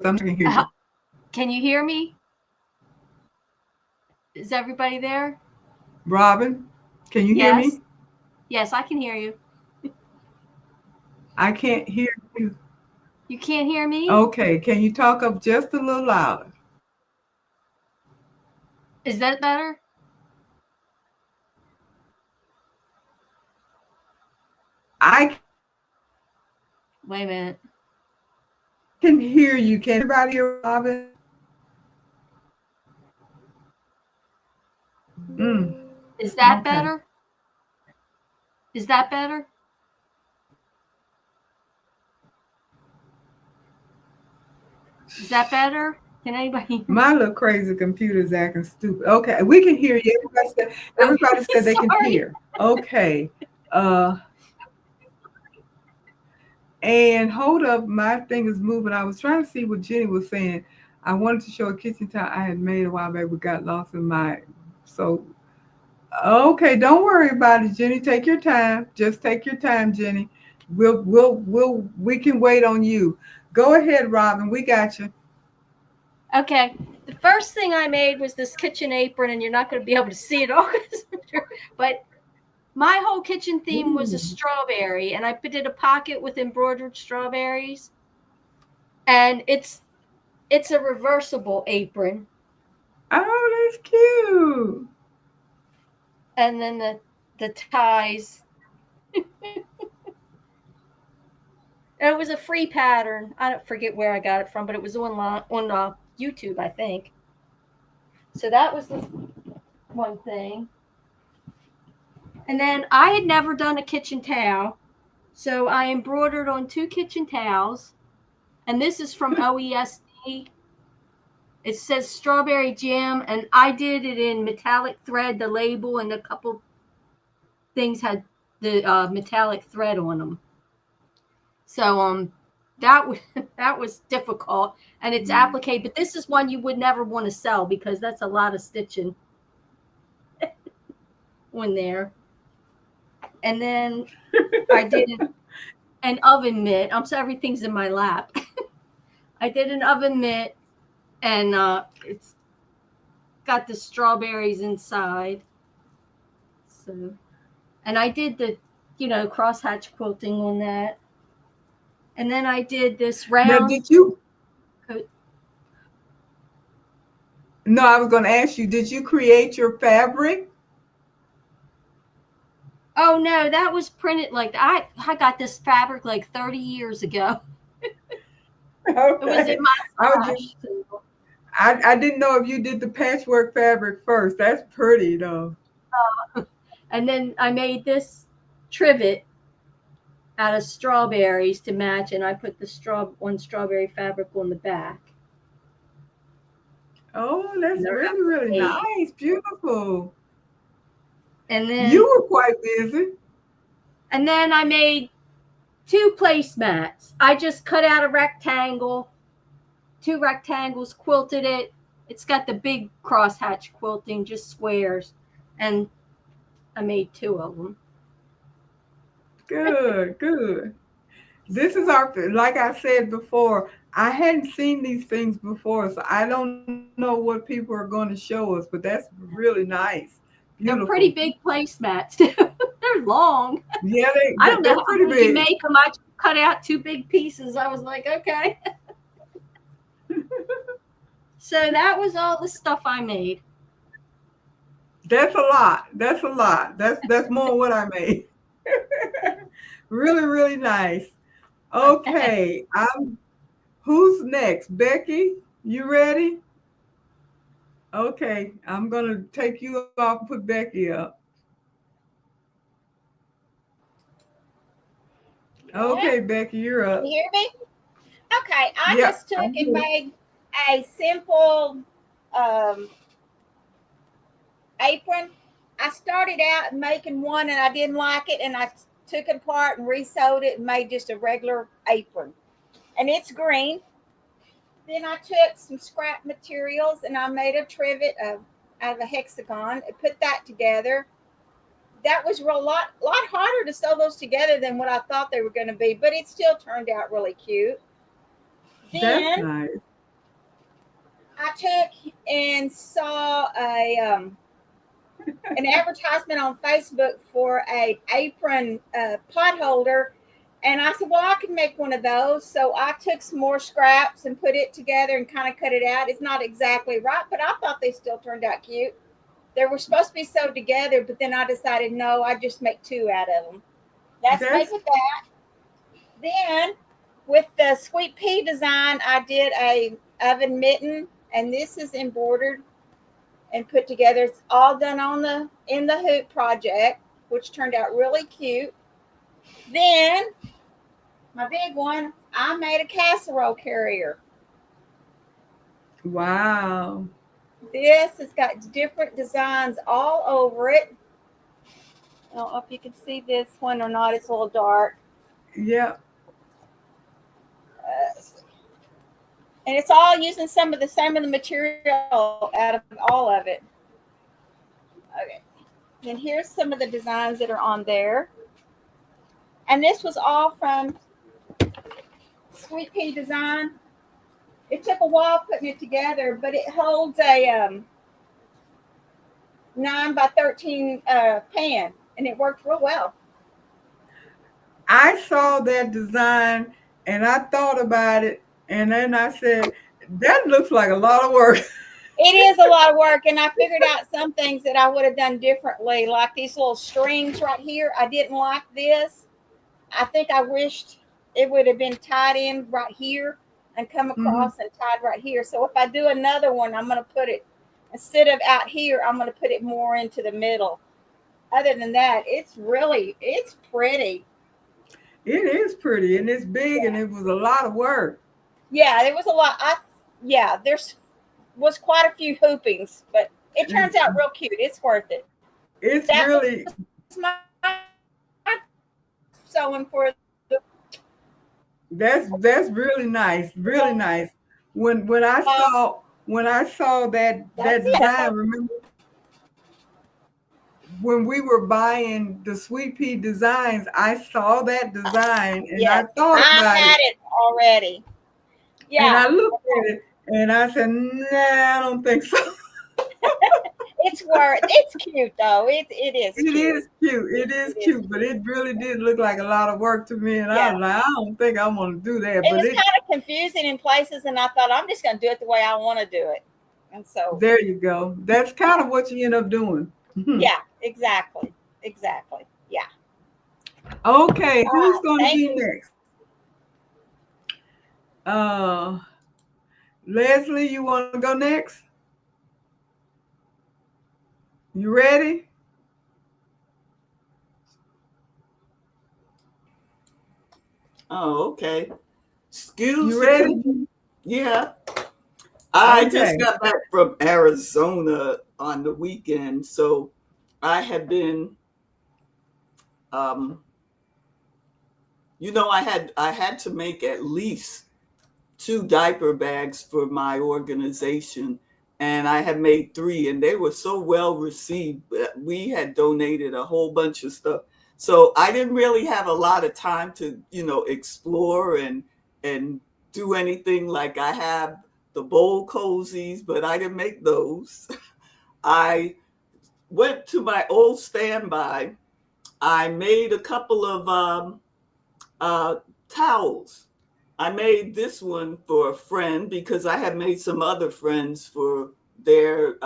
I'm not sure I can hear you. uh, can you hear me? Is everybody there? Robin, can you hear Yes. me? Yes, I can hear you. I can't hear you. You can't hear me? Okay, can you talk up just a little louder? Is that better? I can hear you. Can everybody hear Wait a Robin? minute. Is that Okay. better? Is that better? Is that better? Can anybody hear me? My little crazy computer is acting stupid. Okay, we can hear you. Okay, Everybody said they can sorry. hear. Okay. Uh And hold up, my thing is moving. I was trying to see what Jenny was saying. I wanted to show a kitchen towel I had made a while back, but got lost in my. So, okay, don't worry about it, Jenny. Take your time. Just take your time, Jenny. We can wait on you. Go ahead, Robin. We got you. Okay. The first thing I made was this kitchen apron, and you're not going to be able to see it all, but my whole kitchen theme was a Ooh. strawberry, and I did a pocket with embroidered strawberries, and it's a reversible apron, Oh, that's cute. and then the ties. And it was a free pattern. I don't forget where I got it from, but it was online on YouTube, I think. So that was the one thing. And then I had never done a kitchen towel, so I embroidered on 2 kitchen towels. And this is from OESD. It says strawberry jam, and I did it in metallic thread. The label and a couple things had the metallic thread on them. So that was that was difficult, and it's applique. But this is one you would never want to sell because that's a lot of stitching on there. And then I did an oven mitt. I'm sorry, everything's in my lap. I did an oven mitt, and it's got the strawberries inside. So, and I did the, crosshatch quilting on that. And then I did this Now, round did you? coat. No, I was going to ask you. Did you create your fabric? Oh no, that was printed like I got this fabric like 30 years ago. It was in Okay. my I was just. stash. So, I didn't know if you did the patchwork fabric first. That's pretty though. and then I made this trivet out of strawberries to match, and I put the strawberry fabric on the back. Oh, that's And really, really made. nice. Beautiful. And You then were quite busy. I made 2 placemats. I just cut out a rectangle, 2 rectangles, quilted it. It's got the big crosshatch quilting, just squares, and I made 2 of them. Good, good. This is our, like I said before, I hadn't seen these things before, so I don't know what people are going to show us, but that's really nice. They're Beautiful. pretty big placemats too. They're long. Yeah, I don't know they're how pretty big you big. make them. I just cut out 2 big pieces. I was like, okay. So that was all the stuff I made. That's a lot. That's a lot. That's more than what I made. Really, really nice. Okay, who's next? Becky, you ready? Okay, I'm gonna take you off and put Becky up. Yeah, Okay, Becky, you're can up. you hear me? Okay, I Yep, just took I'm and here. made a simple um, apron. I started out making one and I didn't like it, and I took it apart and resewed it and made just a regular apron. And it's green. Then I took some scrap materials and I made a trivet out of a hexagon and put that together. That was lot harder to sew those together than what I thought they were going to be, but it still turned out really cute. That's Then nice. I took and saw an advertisement on Facebook for a apron pot holder, and I said, "Well, I can make one of those." So I took some more scraps and put it together and kind of cut it out. It's not exactly right, but I thought they still turned out cute. They were supposed to be sewed together, but then I decided no, I just make 2 out of them. That's made That's with that. Then with the sweet pea design, I did a oven mitten, and this is embroidered and put together. It's all done on the in the hoop project, which turned out really cute. Then my big one, I made a casserole carrier. wow. This has got different designs all over it. I don't know if you can see this one or not. It's a little dark. Yep. And it's all using some of the material out of all of it. Okay. And here's some of the designs that are on there. And this was all from Sweet Pea Design. It took a while putting it together, but it holds a 9 by 13 pan, and it worked real well. I saw that design and I thought about it, and then I said, that looks like a lot of work. It is a lot of work, and I figured out some things that I would have done differently, like these little strings right here. I didn't like this. I think I wished it would have been tied in right here and come across and tied right here. So if I do another one, I'm going to put it, instead of out here, I'm going to put it more into the middle. Other than that, it's pretty. It is pretty, and it's big, and it was a lot of work. Yeah, it was a lot. There's was quite a few hoopings, but it turns out real cute. It's worth it. It's really my sewing for the. That's really nice, really nice. When I saw that design, remember when we were buying the Sweet Pea designs, I saw that design and I thought about it. I had it already. Yeah. And I looked at it and I said, nah, I don't think so. It's cute though. It is cute. It is cute, but it really did look like a lot of work to me. And I was like, I don't think I'm gonna do that. It was kind of confusing in places, and I thought I'm just gonna do it the way I want to do it. And so there you go. That's kind of what you end up doing. Yeah, exactly. Yeah. Okay, who's going to be next? Leslie, you want to go next? You ready? Oh, okay. Excuse you ready? Yeah. I just got back from Arizona on the weekend, so I have been I had to make at least 2 diaper bags for my organization, and I had made 3, and they were so well received. We had donated a whole bunch of stuff, so I didn't really have a lot of time to explore and do anything. Like I have the bowl cozies, but I didn't make those. I went to my old standby. I made a couple of towels. I made this one for a friend because I had made some other friends for their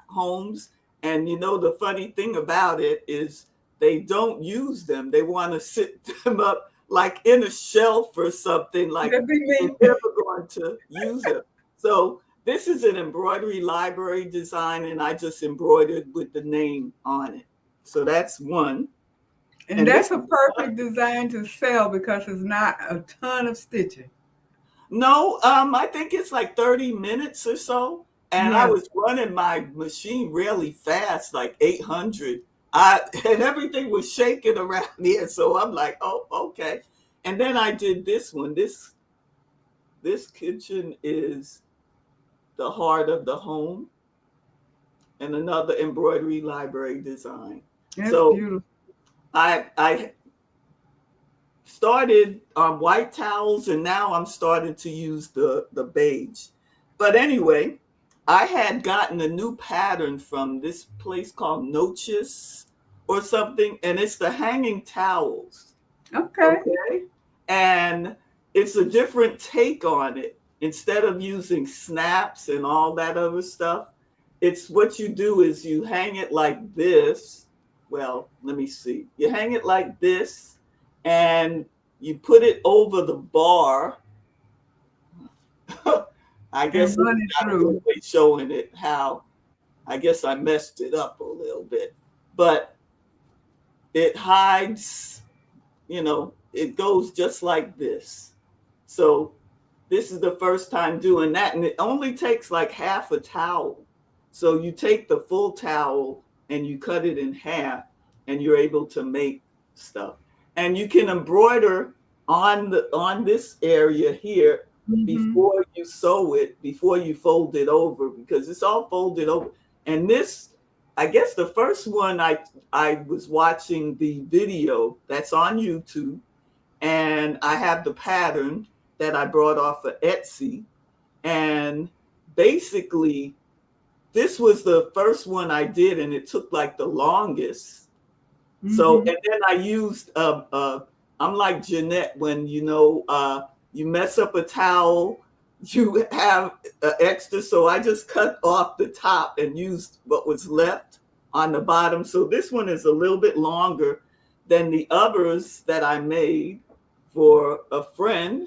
homes. And the funny thing about it is they don't use them. They want to sit them up like in a shelf or something, like they're never going to use it. So this is an embroidery library design, and I just embroidered with the name on it. So that's one. And that's a perfect design to sell because it's not a ton of stitching. No, I think it's like 30 minutes or so. And I was running my machine really fast, like 800. And everything was shaking around here. So I'm like, oh, okay. And then I did this one. This kitchen is the heart of the home, and another embroidery library design. That's beautiful. I started on white towels, and now I'm starting to use the beige. But anyway, I had gotten a new pattern from this place called Noches or something, and it's the hanging towels. Okay. And it's a different take on it. Instead of using snaps and all that other stuff, it's what you do is you hang it like this. Well, let me see. You hang it like this, and you put it over the bar. I guess it's showing it how, I guess I messed it up a little bit, but it hides, it goes just like this. So this is the first time doing that, and it only takes like half a towel. So you take the full towel and you cut it in half, and you're able to make stuff. And you can embroider on this area here before you sew it, before you fold it over, because it's all folded over. And this, I guess the first one I was watching the video that's on YouTube, and I have the pattern that I brought off of Etsy. And basically, this was the first one I did, and it took like the longest. So, and then I used, I'm like Jeanette, when, you mess up a towel, you have extra. So I just cut off the top and used what was left on the bottom. So this one is a little bit longer than the others that I made for a friend.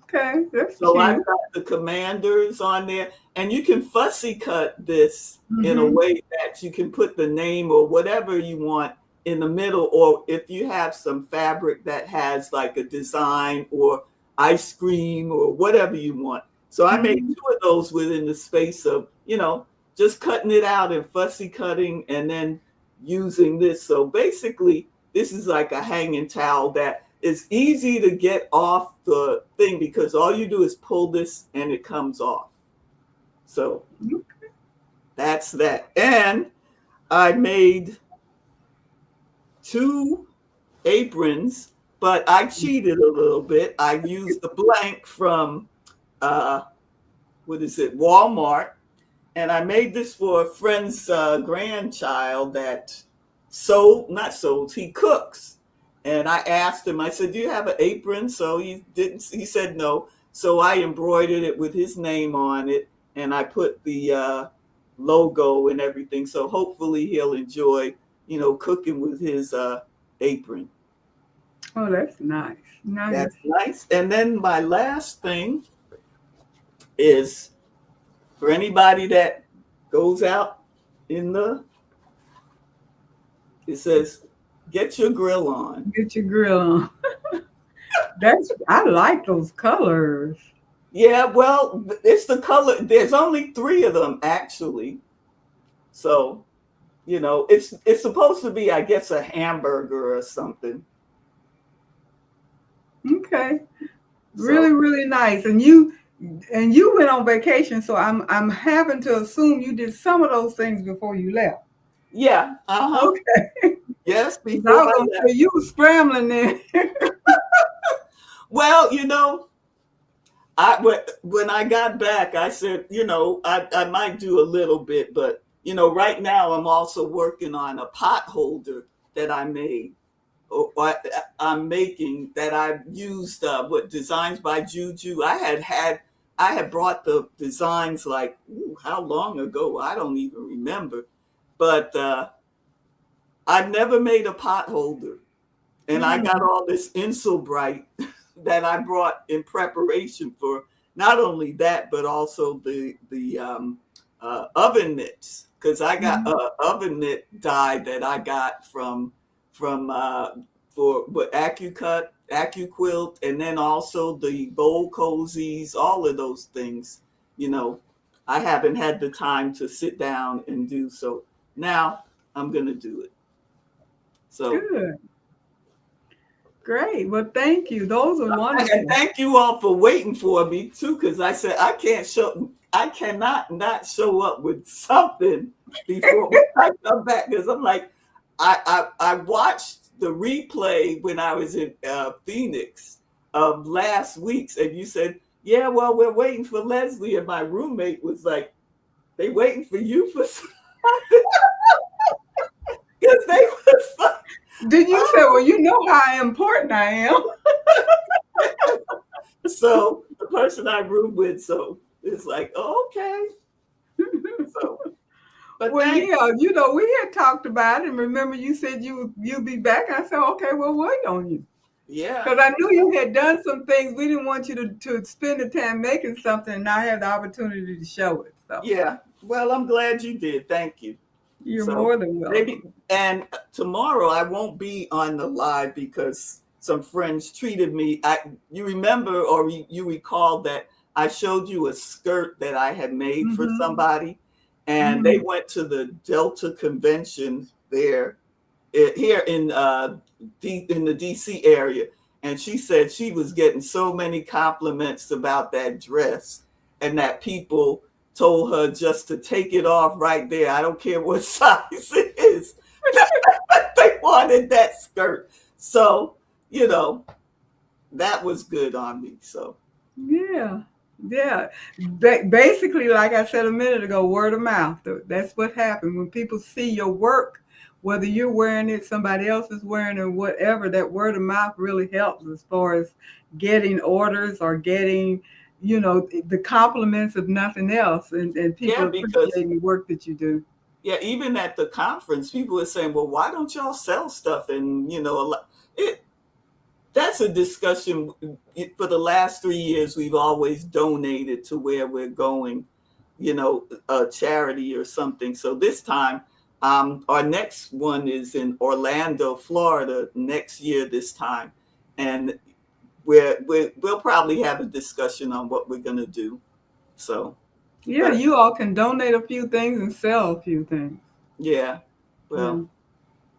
Okay, that's so cute. I've got the commanders on there, and you can fussy cut this in a way that you can put the name or whatever you want in the middle, or if you have some fabric that has like a design or ice cream or whatever you want. So I made 2 of those within the space of, just cutting it out and fussy cutting and then using this. So basically, this is like a hanging towel that is easy to get off the thing, because all you do is pull this and it comes off. So that's that. And I made 2 aprons, but I cheated a little bit. I used the blank from Walmart, and I made this for a friend's grandchild that he cooks. And I asked him, I said, do you have an apron? So he said no. So I embroidered it with his name on it, and I put the logo and everything. So hopefully he'll enjoy, cooking with his apron. Oh, that's nice. That's nice. And then my last thing is for anybody that goes out it says, get your grill on. Get your grill on. I like those colors. Yeah, well, it's the color. There's only 3 of them, actually. So, it's supposed to be, I guess, a hamburger or something. Okay. Really, really nice. And you went on vacation, so I'm having to assume you did some of those things before you left. Yeah. Okay. Yes, before I was gonna say, you were scrambling there. Well, when I got back, I said, I might do a little bit, but right now I'm also working on a pot holder that I made. I'm making that I've used Designs by Juju. I had brought the designs like how long ago? I don't even remember. But I've never made a pot holder, and I got all this Ensemble that I brought in preparation for not only that, but also the oven mitts, because I got oven mitt dye that I got for AccuQuilt, and then also the bowl cozies, all of those things. I haven't had the time to sit down and do so. Now I'm going to do it. So good. Great. Well, thank you. Those are wonderful. And thank you all for waiting for me too, because I said I cannot not show up with something before I come back, because I'm like, I watched the replay when I was in Phoenix of last week's, and you said, yeah, well, we're waiting for Leslie, and my roommate was like, they waiting for you for something? Because they was like, did you say, well, you know how important I am? So the person I room with, so it's like, oh, okay. So, but well, yeah, we had talked about it, and remember you said you'd be back. I said, okay, we'll wait on you. Yeah. Because I knew you had done some things. We didn't want you to spend the time making something and not have the opportunity to show it. So yeah. Well, I'm glad you did. Thank you. You're more than welcome. And tomorrow I won't be on the live because some friends treated me. You remember, or you recall that I showed you a skirt that I had made for somebody, and they went to the Delta convention there here in the DC area, And she said she was getting so many compliments about that dress, and that people told her just to take it off right there. I don't care what size it is. They wanted that skirt. So, that was good on me. So, Yeah. Yeah. Basically, like I said a minute ago, word of mouth. That's what happened. When people see your work, whether you're wearing it, somebody else is wearing it, or whatever, that word of mouth really helps as far as getting orders or getting, the compliments of nothing else, and people yeah, because appreciating the work that you do. yeah, even at the conference, people were saying, "Well, why don't y'all sell stuff?" And that's a discussion. For the last 3 years, we've always donated to where we're going, a charity or something. So this time, our next one is in Orlando, Florida, next year this time, and we'll probably have a discussion on what we're gonna do. So, Yeah, but you all can donate a few things and sell a few things. yeah, Yeah. well,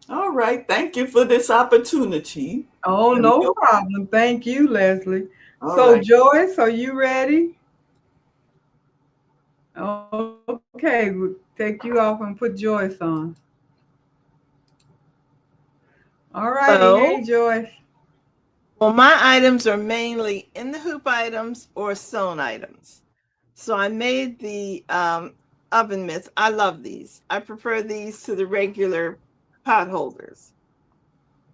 all right. Thank you for this opportunity. Oh, Let me no go. problem. Thank you, Leslie. All So, right. Joyce, are you ready? Okay, we'll take you off and put Joyce on. All righty. Hello. Hey, Joyce. Well, my items are mainly in the hoop items or sewn items. So I made the oven mitts. I love these. I prefer these to the regular pot holders.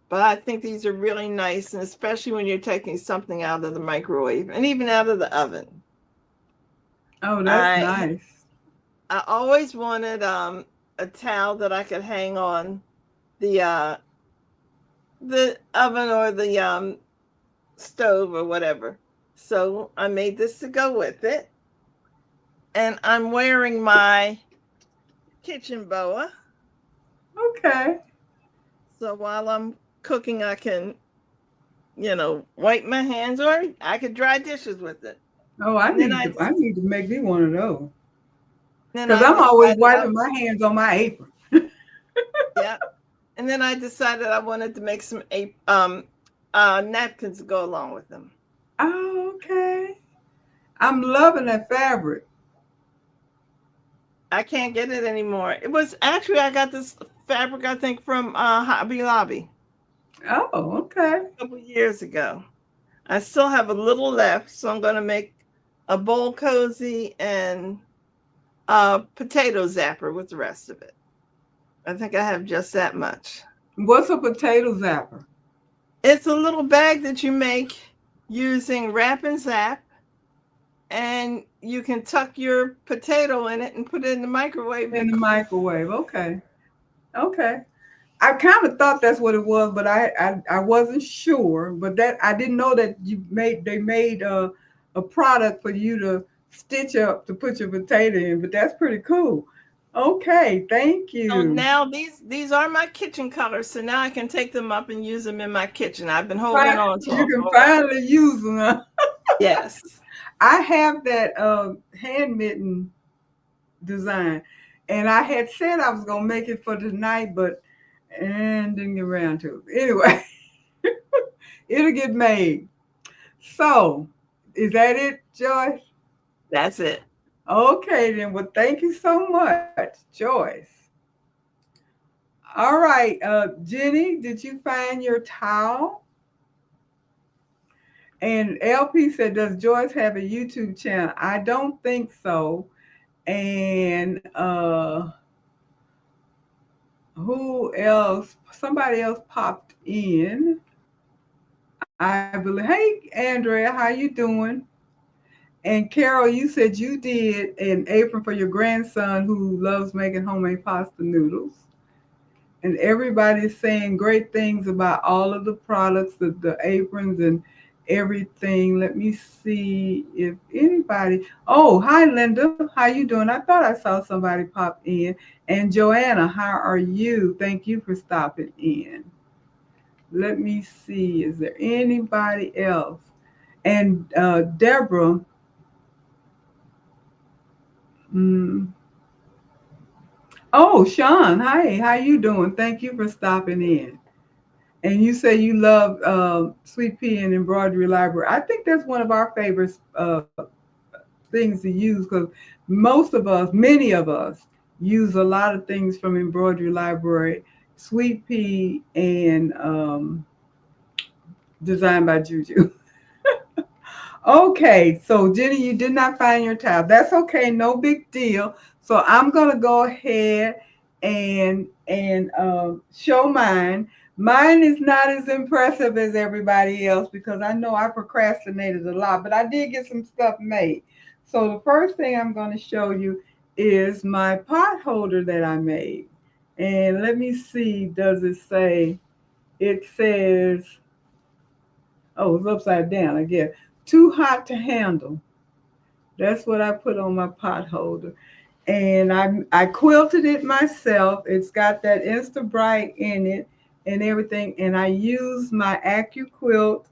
But I think these are really nice, and especially when you're taking something out of the microwave and even out of the oven. Oh, that's I nice. I always wanted a towel that I could hang on the oven or the stove or whatever. So I made this to go with it. And I'm wearing my kitchen boa. Okay. So while I'm cooking, I can, wipe my hands, or I could dry dishes with it. Oh, I And then need to. I need to make me one of those because I I'm always decided wiping my hands on my apron. yeah. And then I decided I wanted to make some napkins to go along with them. Oh, okay. I'm loving that fabric. I can't get it anymore. It was actually I got this fabric I think from Hobby Lobby Oh, okay. a couple years ago. I still have a little left, so I'm going to make a bowl cozy and a potato zapper with the rest of it. I think I have just that much. What's a potato zapper? It's a little bag that you make using Wrap and Zap, and you can tuck your potato in it and put it in the microwave. In the microwave. Okay. Okay. I kind of thought that's what it was, but I wasn't sure. But that I didn't know that they made a product for you to stitch up to put your potato in. But that's pretty cool. Okay, thank So you. now these are my kitchen colors. So now I can take them up and use them in my kitchen. I've been holding on to You them. can finally use them. Huh? Yes. I have that hand mitten design, and I had said I was gonna make it for tonight, but and didn't get around to it. Anyway, it'll get made. So, is that it, Joyce? That's it. Okay, then. Well, thank you so much, Joyce. All right, Jenny, did you find your towel? And LP said, does Joyce have a YouTube channel? I don't think so. And who else? Somebody else popped in. I believe. Hey, Andrea, how you doing? And Carol, you said you did an apron for your grandson who loves making homemade pasta noodles. And everybody's saying great things about all of the products, the aprons and everything. Let me see if anybody. Oh, hi, Linda. How you doing? I thought I saw somebody pop in. And Joanna, how are you? Thank you for stopping in. Let me see. Is there anybody else? And Deborah. Mm, oh, Sean. Hi. How you doing? Thank you for stopping in. And you say you love Sweet Pea and Embroidery Library. I think that's one of our favorite things to use because many of us, use a lot of things from Embroidery Library, Sweet Pea, and designed by Juju. Okay, so Jenny, you did not find your towel. That's okay, no big deal. So I'm gonna go ahead and show mine. Mine is not as impressive as everybody else because I know I procrastinated a lot, but I did get some stuff made. So the first thing I'm going to show you is my pot holder that I made. And let me see, does it say, it says, oh, it's upside down, I guess. Too hot to handle. That's what I put on my pot holder. And I quilted it myself. It's got that Insta Bright in it and everything. And I used my AccuQuilt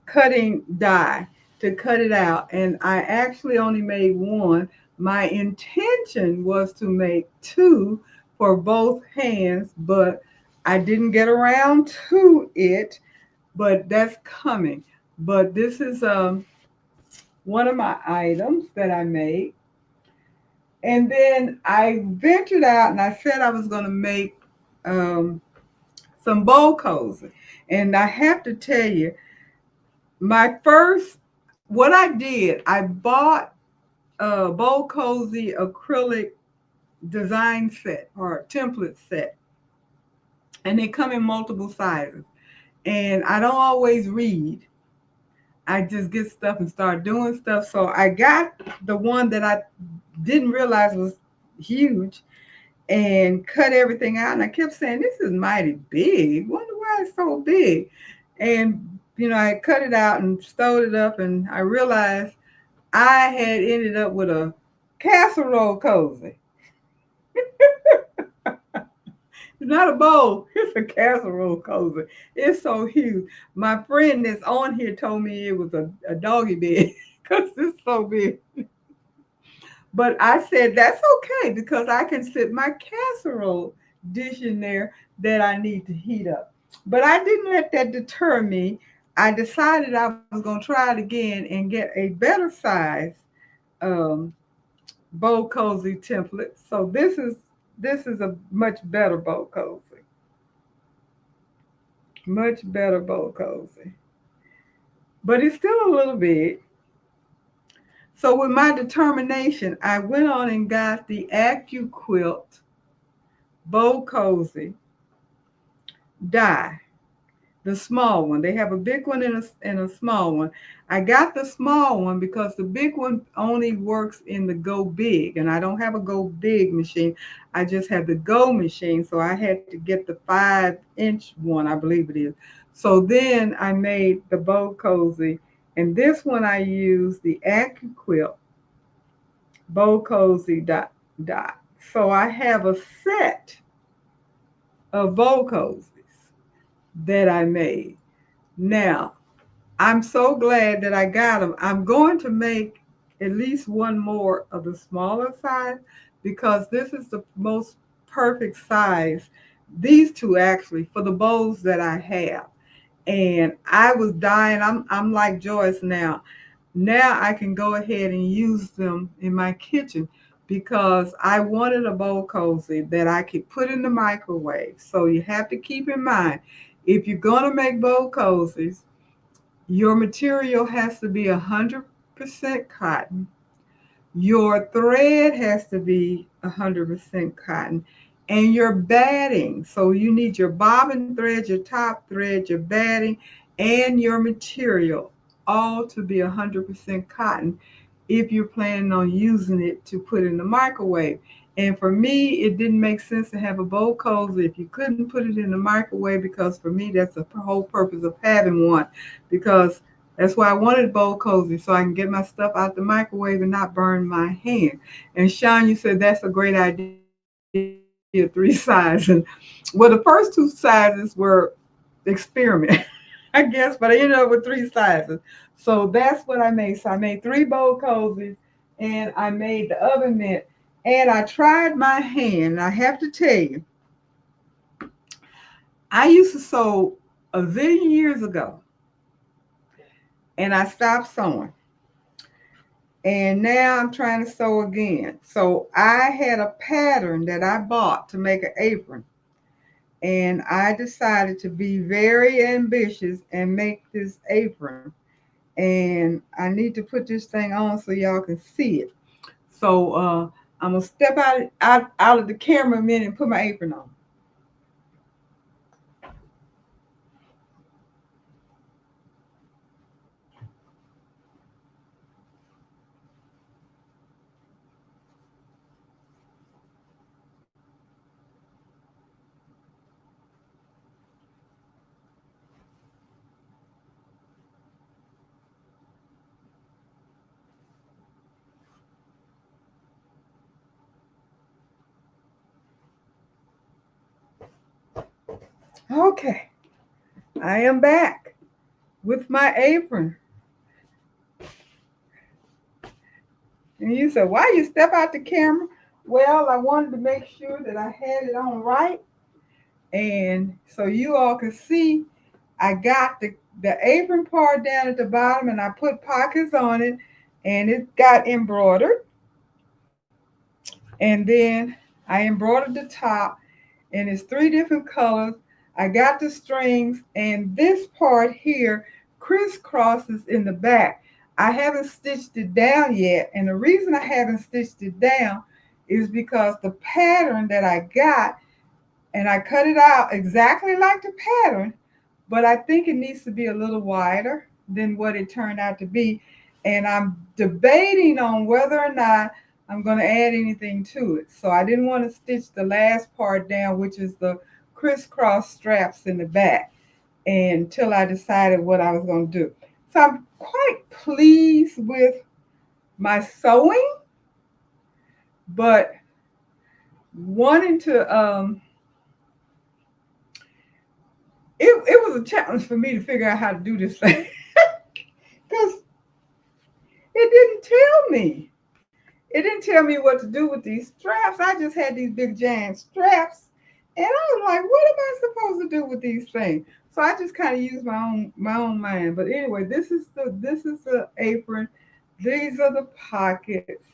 cutting die to cut it out. And I actually only made one. My intention was to make two for both hands, but I didn't get around to it. But that's coming. But this is one of my items that I made. And then I ventured out and I said I was going to make some bowl cozy. And I have to tell you, what I did, I bought a bowl cozy acrylic design set or template set. And they come in multiple sizes. And I don't always read. I just get stuff and start doing stuff. So I got the one that I didn't realize was huge and cut everything out. And I kept saying, this is mighty big. Wonder why it's so big. And, I cut it out and stowed it up. And I realized I had ended up with a casserole cozy. It's not a bowl. It's a casserole cozy. It's so huge. My friend that's on here told me it was a doggy bed because it's so big. But I said, that's okay because I can sit my casserole dish in there that I need to heat up. But I didn't let that deter me. I decided I was going to try it again and get a better size bowl cozy template. So this is a much better bowl cozy. Much better bowl cozy. But it's still a little big. So with my determination, I went on and got the AccuQuilt bowl cozy die, the small one. They have a big one and a small one. I got the small one because the big one only works in the Go Big, and I don't have a Go Big machine. I just have the Go machine, so I had to get the 5-inch one, I believe it is. So then I made the bowl cozy, and this one I used the AccuQuilt bowl cozy dot. So I have a set of bowl cozies that I made. Now, I'm so glad that I got them. I'm going to make at least one more of the smaller size because this is the most perfect size, these two actually, for the bowls that I have. And I was dying. I'm like Joyce now. Now I can go ahead and use them in my kitchen because I wanted a bowl cozy that I could put in the microwave. So you have to keep in mind, if you're going to make bowl cozies, your material has to be 100% cotton. Your thread has to be 100% cotton. And your batting, so you need your bobbin thread, your top thread, your batting, and your material, all to be 100% cotton if you're planning on using it to put in the microwave. And for me, it didn't make sense to have a bowl cozy if you couldn't put it in the microwave, because for me, that's the whole purpose of having one, because that's why I wanted bowl cozy, so I can get my stuff out the microwave and not burn my hand. And Sean, you said that's a great idea, 3 sizes. Well, the first 2 sizes were experiment, I guess, but I ended up with 3 sizes. So that's what I made. So I made 3 bowl cozies, and I made the oven mitt, and I tried my hand. I have to tell you, I used to sew a zillion years ago, and I stopped sewing. And now I'm trying to sew again. So I had a pattern that I bought to make an apron. And I decided to be very ambitious and make this apron. And I need to put this thing on so y'all can see it. So I'm gonna step out of the camera a minute and put my apron on. Okay, I am back with my apron. And you said, why you step out the camera? Well, I wanted to make sure that I had it on right. And so you all can see, I got the apron part down at the bottom and I put pockets on it and it got embroidered. And then I embroidered the top and it's 3 different colors. I got the strings and this part here crisscrosses in the back. I haven't stitched it down yet. And the reason I haven't stitched it down is because the pattern that I got, and I cut it out exactly like the pattern, but I think it needs to be a little wider than what it turned out to be. And I'm debating on whether or not I'm going to add anything to it. So I didn't want to stitch the last part down, which is the crisscross straps in the back, until I decided what I was going to do. So I'm quite pleased with my sewing, but wanting to, it was a challenge for me to figure out how to do this thing because it didn't tell me. It didn't tell me what to do with these straps. I just had these big giant straps, and I was like, "What am I supposed to do with these things?" So I just kind of used my own mind. But anyway, this is the apron. These are the pockets,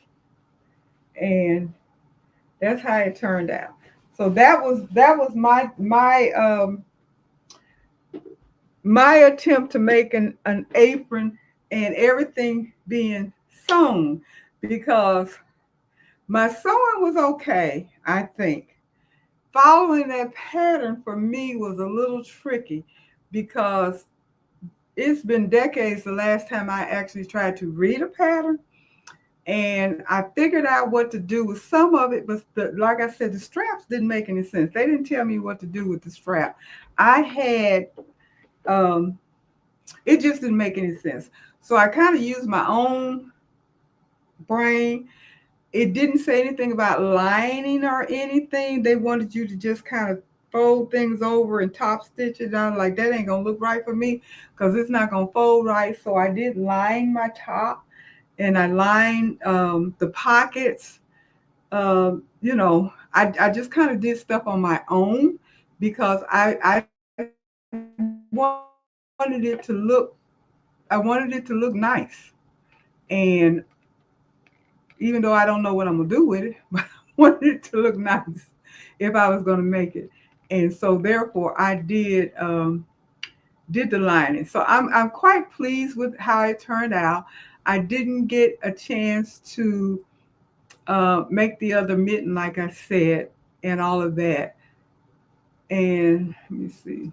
and that's how it turned out. So that was my attempt to make an apron and everything being sewn, because my sewing was okay, I think. Following that pattern for me was a little tricky because it's been decades the last time I actually tried to read a pattern. And I figured out what to do with some of it, but like I said, the straps didn't make any sense. They didn't tell me what to do with the strap. I had, it just didn't make any sense. So I kind of used my own brain. It didn't say anything about lining or anything. They wanted you to just kind of fold things over and top stitch it down. Like, that ain't gonna look right for me because it's not gonna fold right. So I did line my top and I lined the pockets. I just kind of did stuff on my own because I wanted it to look nice. And even though I don't know what I'm gonna do with it, but I wanted it to look nice if I was gonna make it. And so therefore I did the lining. So I'm quite pleased with how it turned out. I didn't get a chance to make the other mitten, like I said, and all of that. And let me see.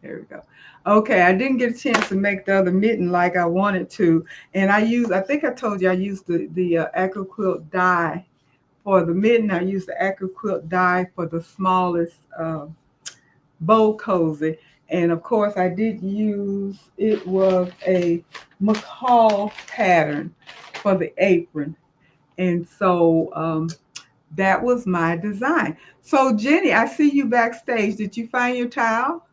There we go. Okay, I didn't get a chance to make the other mitten like I wanted to. And I think I told you I used the Acro Quilt die for the mitten. I used the Acro Quilt die for the smallest bow cozy. And of course I did use, it was a McCall pattern for the apron. And so that was my design. So Jenny, I see you backstage. Did you find your towel?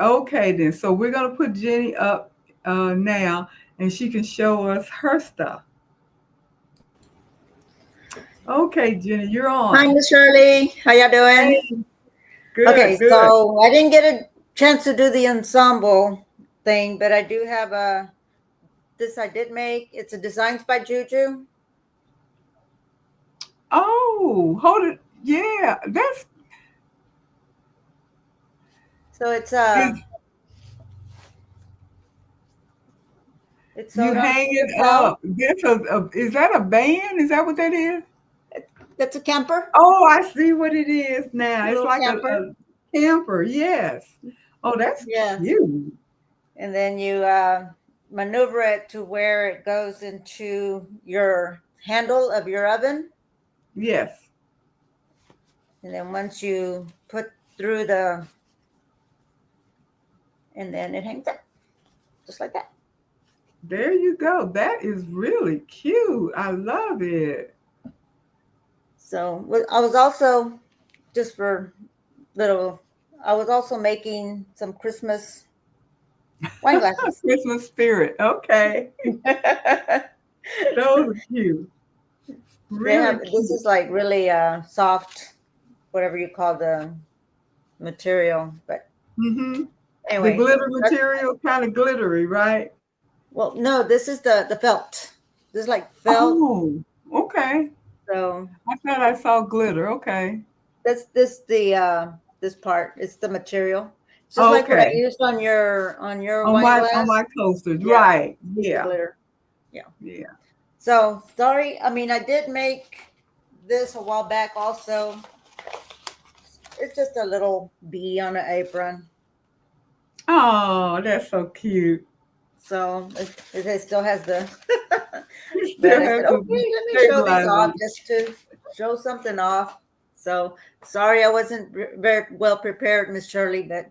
Okay, then. So we're going to put Jenny up now, and she can show us her stuff. Okay, Jenny, you're on. Hi, Miss Shirley. How y'all doing? Good, Okay, good. so I didn't get a chance to do the ensemble thing, but I do have this I did make. It's a Designs by Juju. Oh, hold it. Yeah, that's So it's is it's you sewed on hang cedar it felt. up. That's is that a band? Is that what that is? That's a camper, Oh, I see what it is now. a It's little like camper. a camper. Yes. Oh, that's Yeah, cute. and then you maneuver it to where it goes into your handle of your oven, Yes. and then once you put through the, and then it hangs up just like that. There you go. That is really cute. I love it. So I was also just for little. I was also making some Christmas wine glasses. Christmas spirit. Okay. Those are cute. They Really have this cute. is like really soft, whatever you call the material. But Mm-hmm. The anyway, glitter material, kind of glittery, right? well, no, this is the felt. This is like felt. Oh, okay. So I thought I saw glitter. Okay. that's this part. It's the material. It's just like what I Okay. used on your On wine my glass. coasters. Yeah, Right. it's the Yeah. glitter. Yeah. Yeah. So sorry. I mean, I did make this a while back. Also, it's just a little bee on an apron. Oh, that's so cute. So it still has the. You But still I have said, the okay, let me show these stabilizer. off just to show something off. So sorry, I wasn't very well prepared, Miss Shirley, but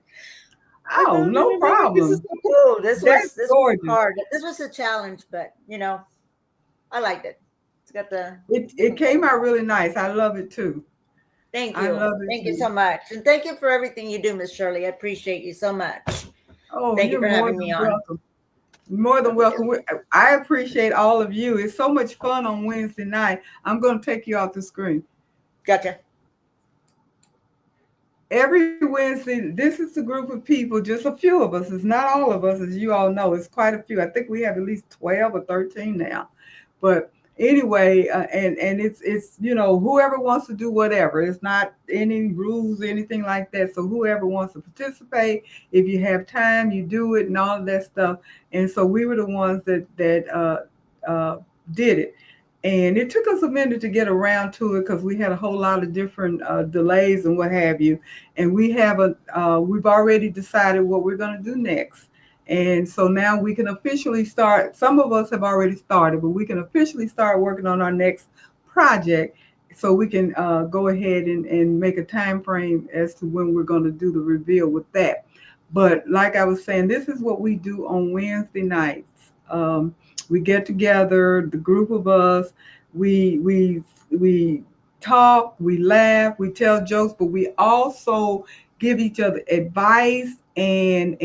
I Oh, thought, no this is problem. so cool. That's This was gorgeous. hard. This was a challenge, but I liked it. It's got the. It came out really nice. I love it too. Thank I you. love it Thank you too. so much. And thank you for everything you do, Miss Shirley. I appreciate you so much. Oh, Thank you you're for more having me than on. welcome. More than Okay. welcome. I appreciate all of you. It's so much fun on Wednesday night. I'm going to take you off the screen. Gotcha. Every Wednesday, this is a group of people, just a few of us. It's not all of us, as you all know. It's quite a few. I think we have at least 12 or 13 now. But anyway, and it's whoever wants to do whatever. It's not any rules, anything like that. So whoever wants to participate, if you have time, you do it and all of that stuff. And so we were the ones that did it. And it took us a minute to get around to it because we had a whole lot of different delays and what have you. And we've already decided what we're going to do next. And so now we can officially start. Some of us have already started, but we can officially start working on our next project. So we can go ahead and make a time frame as to when we're going to do the reveal with that. But like I was saying, this is what we do on Wednesday nights. We get together, the group of us. We talk, we laugh, we tell jokes, but we also give each other advice and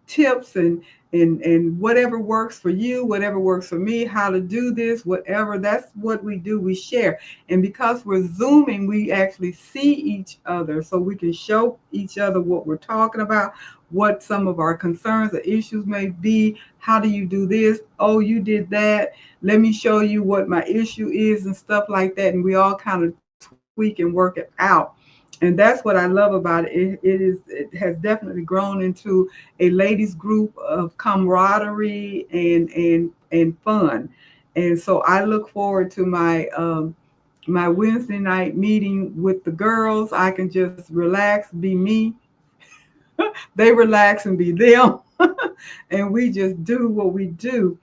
tips and whatever works for you, whatever works for me, how to do this, whatever. That's what we do. We share. And because we're Zooming, we actually see each other so we can show each other what we're talking about, what some of our concerns or issues may be. How do you do this? Oh, you did that. Let me show you what my issue is and stuff like that. And we all kind of tweak and work it out. And that's what I love about it. It has definitely grown into a ladies group of camaraderie and fun. And so I look forward to my Wednesday night meeting with the girls. I can just relax, be me. They relax and be them. And we just do what we do.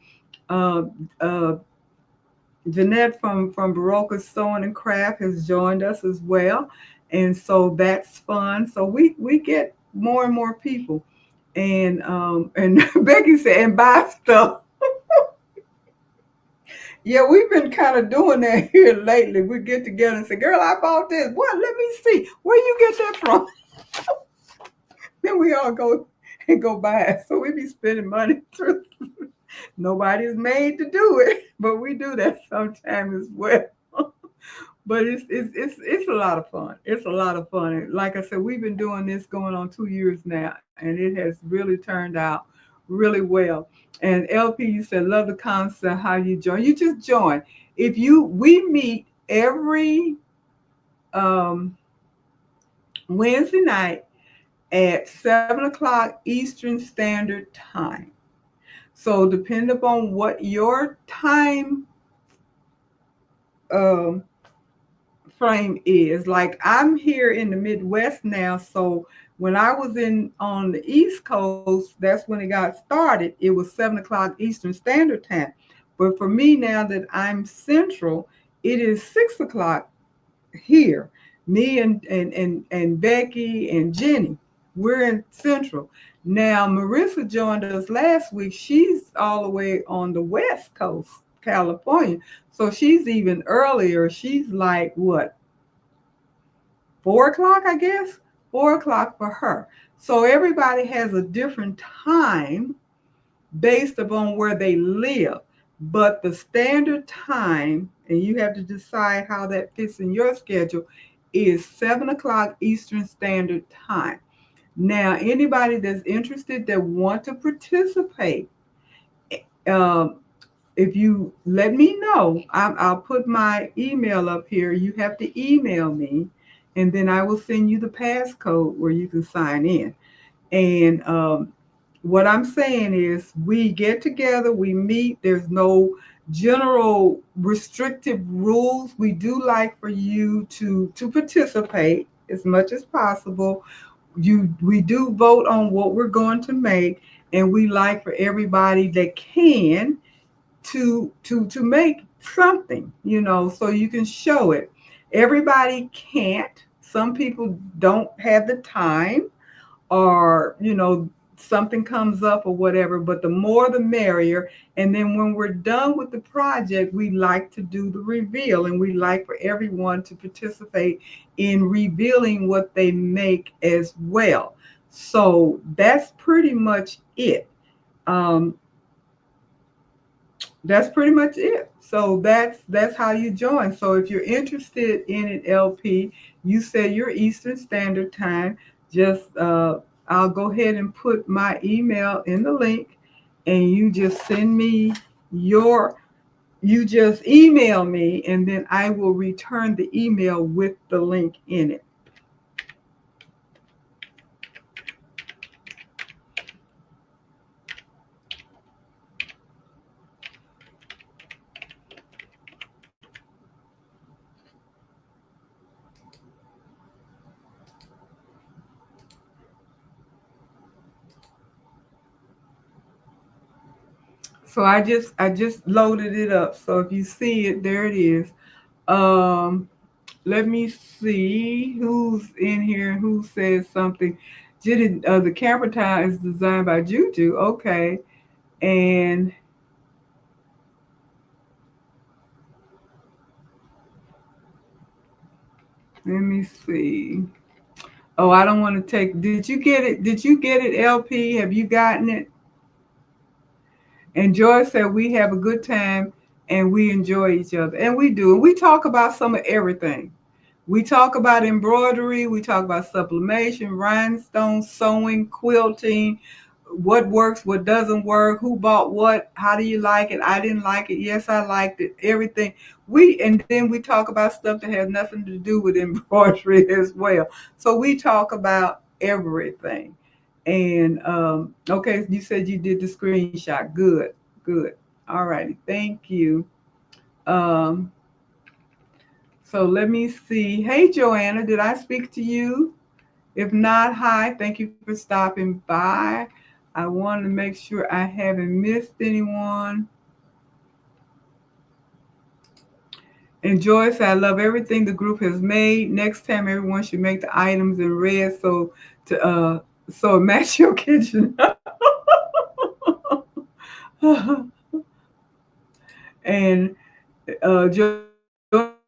Uh, uh, Jeanette from Baroka Sewing and Craft has joined us as well. And so that's fun. So we get more and more people. And Becky said, and buy stuff. Yeah, we've been kind of doing that here lately. We get together and say, girl, I bought this. What? Let me see. Where you get that from? Then we all go and go buy it. So we be spending money through. Nobody's made to do it, but we do that sometime as well. But it's a lot of fun. It's a lot of fun. And like I said, we've been doing this going on 2 years now, and it has really turned out really well. And LP, you said love the concept. How you join? You just join. If you we meet every um, Wednesday night at 7 o'clock Eastern Standard Time. So depending upon what your time um, frame is. Like I'm here in the Midwest now, so when I was in on the East Coast, that's when it got started. It was 7 o'clock Eastern Standard Time. But for me now that I'm Central, it is 6 o'clock here. Me and Becky and Jenny, we're in Central. Now Marissa joined us last week. She's all the way on the West Coast, California. So she's even earlier. She's like what, 4 o'clock, I guess? 4 o'clock for her. So everybody has a different time based upon where they live. But the standard time, and you have to decide how that fits in your schedule, is 7 o'clock Eastern Standard Time. Now, anybody that's interested that want to participate, um, if you let me know, I'll put my email up here. You have to email me, and then I will send you the passcode where you can sign in. And what I'm saying is we get together, we meet. There's no general restrictive rules. We do like for you to participate as much as possible. We do vote on what we're going to make, and we like for everybody that can to make something, so you can show it. Everybody can't. Some people don't have the time, or something comes up or whatever, but the more the merrier. And then when we're done with the project, we like to do the reveal, and we like for everyone to participate in revealing what they make as well. So that's pretty much it. um, that's pretty much it. So that's how you join. So if you're interested in an LP, you say your Eastern Standard Time. Just I'll go ahead and put my email in the link, and you just send me you just email me, and then I will return the email with the link in it. So I just loaded it up. So if you see it, there it is. Um, Let me see who's in here and who says something. The camera time is designed by Juju. Okay. And let me see. Oh, I don't want to take. Did you get it? Did you get it, LP? Have you gotten it? And Joy said we have a good time and we enjoy each other. And we do. And we talk about some of everything. We talk about embroidery, we talk about sublimation, rhinestone, sewing, quilting, what works, what doesn't work, who bought what, how do you like it? I didn't like it. Yes, I liked it. Everything. And then we talk about stuff that has nothing to do with embroidery as well. So we talk about everything. And okay, you said you did the screenshot. Good, good. All righty. Thank you. Um, so let me see. Hey, Joanna, did I speak to you? If not, hi. Thank you for stopping by. I want to make sure I haven't missed anyone. And Joyce, I love everything the group has made. Next time, everyone should make the items in red so it match your kitchen. And Joanna,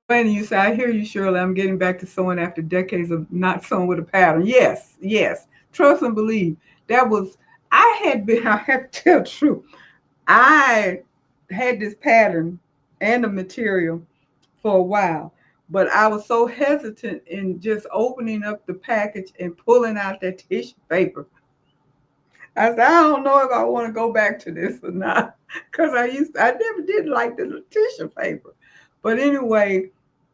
you say, I hear you, Shirley. I'm getting back to sewing after decades of not sewing with a pattern. Yes, yes. Trust and believe. I have to tell the truth. I had this pattern and the material for a while, but I was so hesitant in just opening up the package and pulling out that tissue paper. I said, I don't know if I want to go back to this or not, because I never did like the tissue paper. But anyway,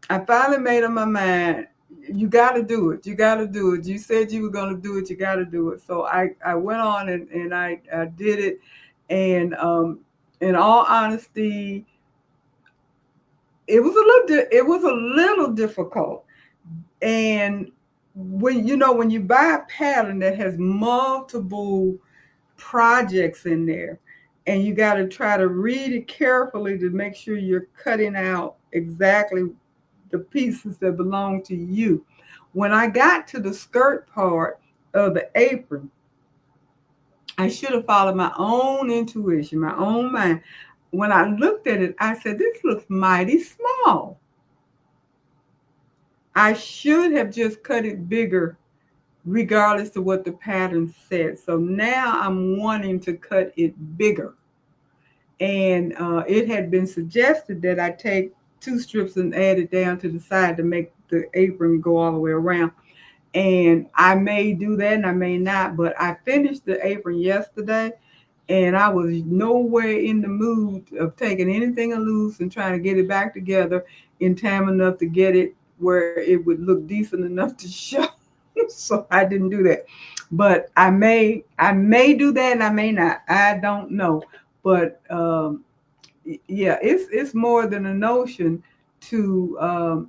I finally made up my mind. You got to do it. You got to do it. You said you were going to do it. You got to do it. So I went on and I did it. And in all honesty, it was a little difficult. And when when you buy a pattern that has multiple projects in there, and you got to try to read it carefully to make sure you're cutting out exactly the pieces that belong to you. When I got to the skirt part of the apron, I should have followed my own intuition, my own mind. When I looked at it, I said, this looks mighty small. I should have just cut it bigger, regardless of what the pattern said. So now I'm wanting to cut it bigger. And it had been suggested that I take 2 strips and add it down to the side to make the apron go all the way around. And I may do that and I may not, but I finished the apron yesterday and I was nowhere in the mood of taking anything loose and trying to get it back together in time enough to get it where it would look decent enough to show. So I didn't do that. But I may do that and I may not. I don't know. But yeah, it's more than a notion to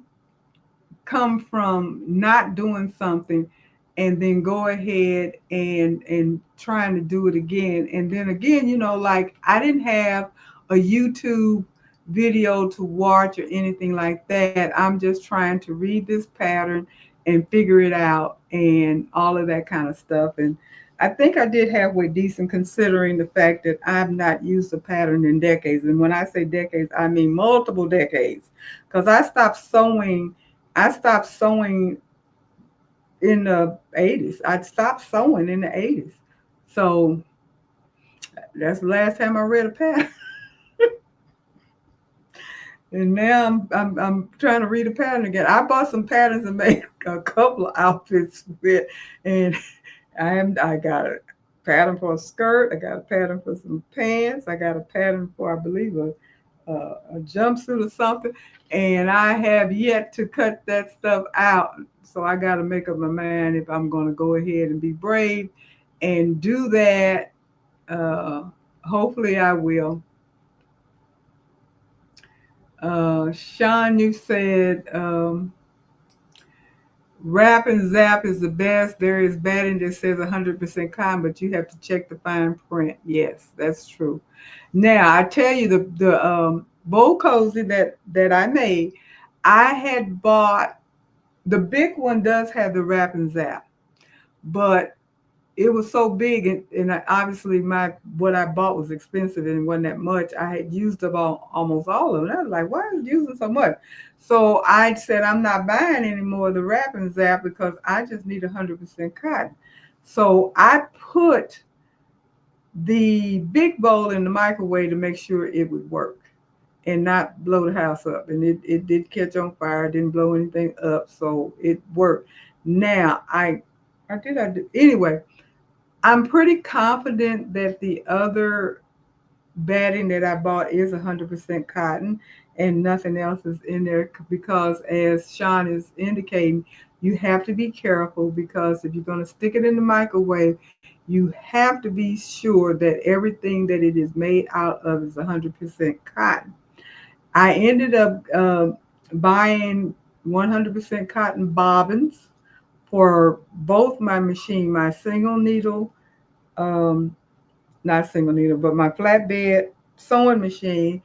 come from not doing something and then go ahead and trying to do it again. And then again, like I didn't have a YouTube video to watch or anything like that. I'm just trying to read this pattern and figure it out and all of that kind of stuff. And I think I did halfway decent considering the fact that I've not used a pattern in decades. And when I say decades, I mean multiple decades, because I stopped sewing in the 80s. I stopped sewing in the 80s. So that's the last time I read a pattern. And now I'm trying to read a pattern again. I bought some patterns and made a couple of outfits with, and I got a pattern for a skirt. I got a pattern for some pants. I got a pattern for, I believe, a jumpsuit or something. And I have yet to cut that stuff out. So I got to make up my mind if I'm going to go ahead and be brave and do that. Hopefully I will. Sean, you said wrap and zap is the best. There is batting that says 100% cotton, but you have to check the fine print. Yes, that's true. Now, I tell you, the bowl cozy that I made, I had bought, the big one does have the wrap and zap, but it was so big, and obviously what I bought was expensive and it wasn't that much. I had used up almost all of it. I was like, why are you using so much? So I said, I'm not buying any more of the wrap and zap because I just need 100% cotton. So I put the big bowl in the microwave to make sure it would work and not blow the house up. And it did catch on fire, didn't blow anything up, so it worked. Now, anyway, I'm pretty confident that the other batting that I bought is 100% cotton and nothing else is in there, because as Sean is indicating, you have to be careful, because if you're going to stick it in the microwave, you have to be sure that everything that it is made out of is 100% cotton. I ended up buying 100% cotton bobbins for both my machine, my single needle, not single needle, but my flatbed sewing machine,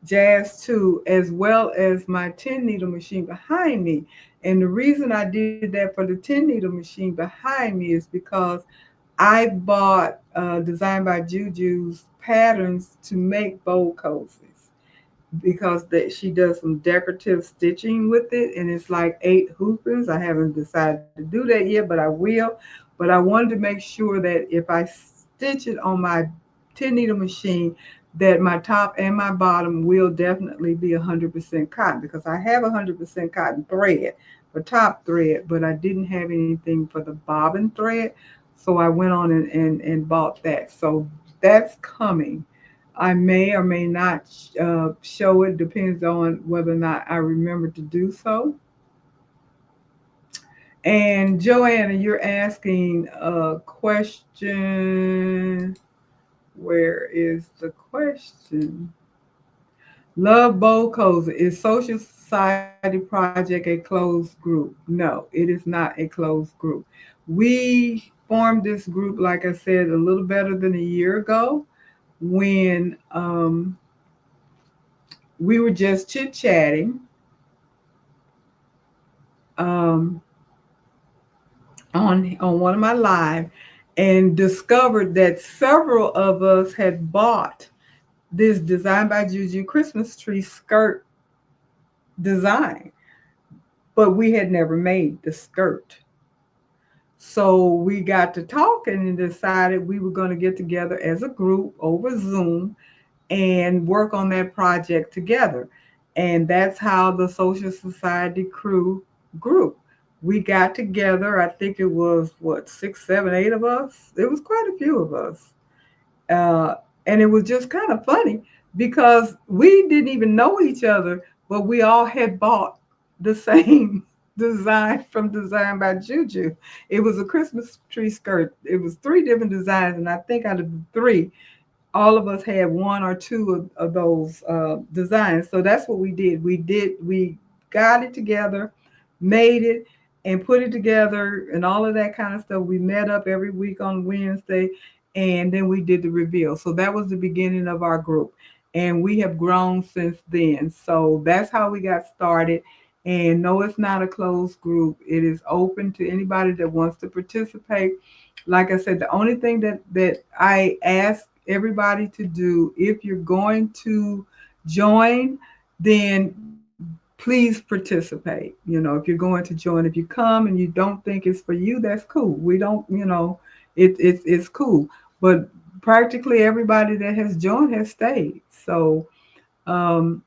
Jazz 2, as well as my 10 needle machine behind me. And the reason I did that for the 10 needle machine behind me is because I bought Designed by Juju's patterns to make bowl cozies, because she does some decorative stitching with it, and it's like 8 hoopings. I haven't decided to do that yet, but I will. But I wanted to make sure that if I stitch it on my 10 needle machine, that my top and my bottom will definitely be 100% cotton, because I have 100% cotton thread for top thread, but I didn't have anything for the bobbin thread. So I went on and bought that. So that's coming. I may or may not show it, depends on whether or not I remember to do so. And Joanna, you're asking a question. Where is the question? Love Bowl Cozy. Is Social Society Project a closed group? No, it is not a closed group. We formed this group, like I said, a little better than a year ago, when we were just chit chatting um, on one of my live, and discovered that several of us had bought this Design by Juju Christmas tree skirt design, but we had never made the skirt. So we got to talking and decided we were going to get together as a group over Zoom and work on that project together. And that's how the Social Society crew grew. We got together, I think it was what, 6, 7, 8 of us? It was quite a few of us. Uh, and it was just kind of funny because we didn't even know each other, but we all had bought the same design from Design by Juju. It was a Christmas tree skirt. It was 3 different designs, and I think out of the 3, all of us had 1 or 2 of those designs. So that's what we did. We got it together, made it, and put it together, and all of that kind of stuff. We met up every week on Wednesday, and then we did the reveal. So that was the beginning of our group, and we have grown since then. So that's how we got started. And no, it's not a closed group. It is open to anybody that wants to participate. Like I said, the only thing that I ask everybody to do, if you're going to join, then please participate. If you're going to join, if you come and you don't think it's for you, that's cool. We don't, it's cool. But practically everybody that has joined has stayed. So, um,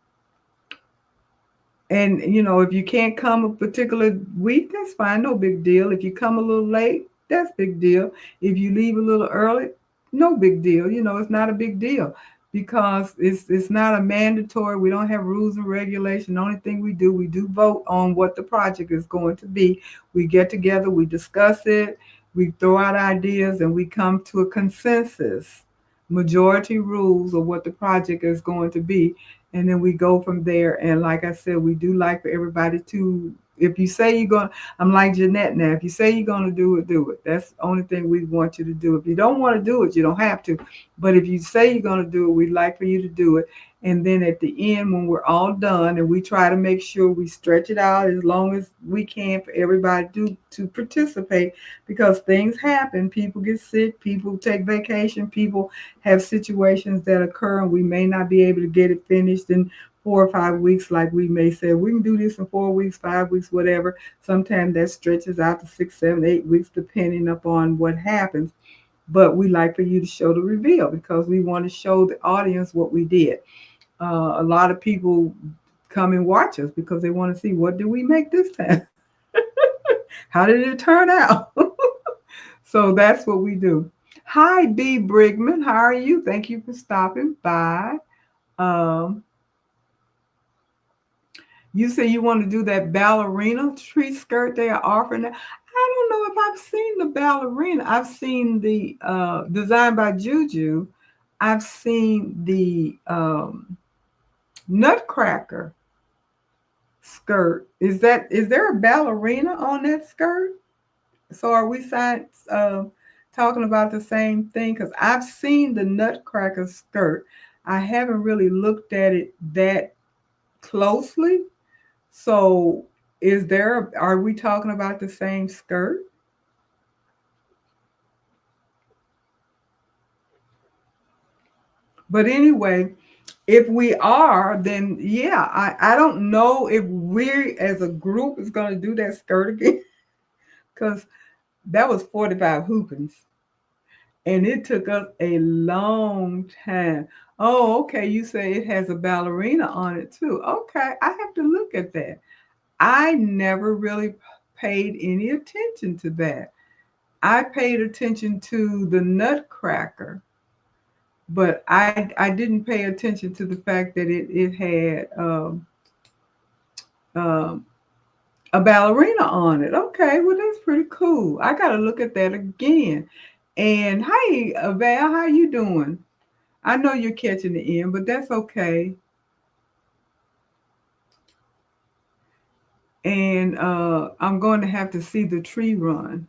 and if you can't come a particular week, that's fine, no big deal. If you come a little late, that's big deal. If you leave a little early, no big deal. It's not a big deal because it's not a mandatory. We don't have rules and regulation. The only thing we do vote on what the project is going to be. We get together, we discuss it, we throw out ideas, and we come to a consensus, majority rules of what the project is going to be, and then we go from there. And like I said, we do like for everybody to, if you say you're going, I'm like Jeanette now, if you say you're going to do it, do it. That's the only thing we want you to do. If you don't want to do it, you don't have to. But if you say you're going to do it, we'd like for you to do it. And then at the end, when we're all done, and we try to make sure we stretch it out as long as we can for everybody to participate, because things happen. People get sick, people take vacation, people have situations that occur, and we may not be able to get it finished in 4 or 5 weeks. Like we may say, we can do this in 4 weeks, 5 weeks, whatever. Sometimes that stretches out to 6, 7, 8 weeks, depending upon what happens. But we like for you to show the reveal because we want to show the audience what we did. A lot of people come and watch us because they want to see, what did we make this time? How did it turn out? So that's what we do. Hi, B. Brigman. How are you? Thank you for stopping by. You say you want to do that ballerina tree skirt they are offering. I don't know if I've seen the ballerina. I've seen the Design by Juju. I've seen the Nutcracker skirt. Is there a ballerina on that skirt? So are we talking about the same thing? Because I've seen the Nutcracker skirt. I haven't really looked at it that closely. So are we talking about the same skirt? But anyway, if we are, then yeah, I don't know if we as a group is going to do that skirt again, because that was 45 hoopings. And it took us a long time. Oh, okay. You say it has a ballerina on it too. Okay, I have to look at that. I never really paid any attention to that. I paid attention to the Nutcracker, but I didn't pay attention to the fact that it had um, a ballerina on it. Okay, well that's pretty cool. I gotta look at that again. And hey, Val, how you doing? I know you're catching the end, but that's okay. And I'm going to have to see the tree run.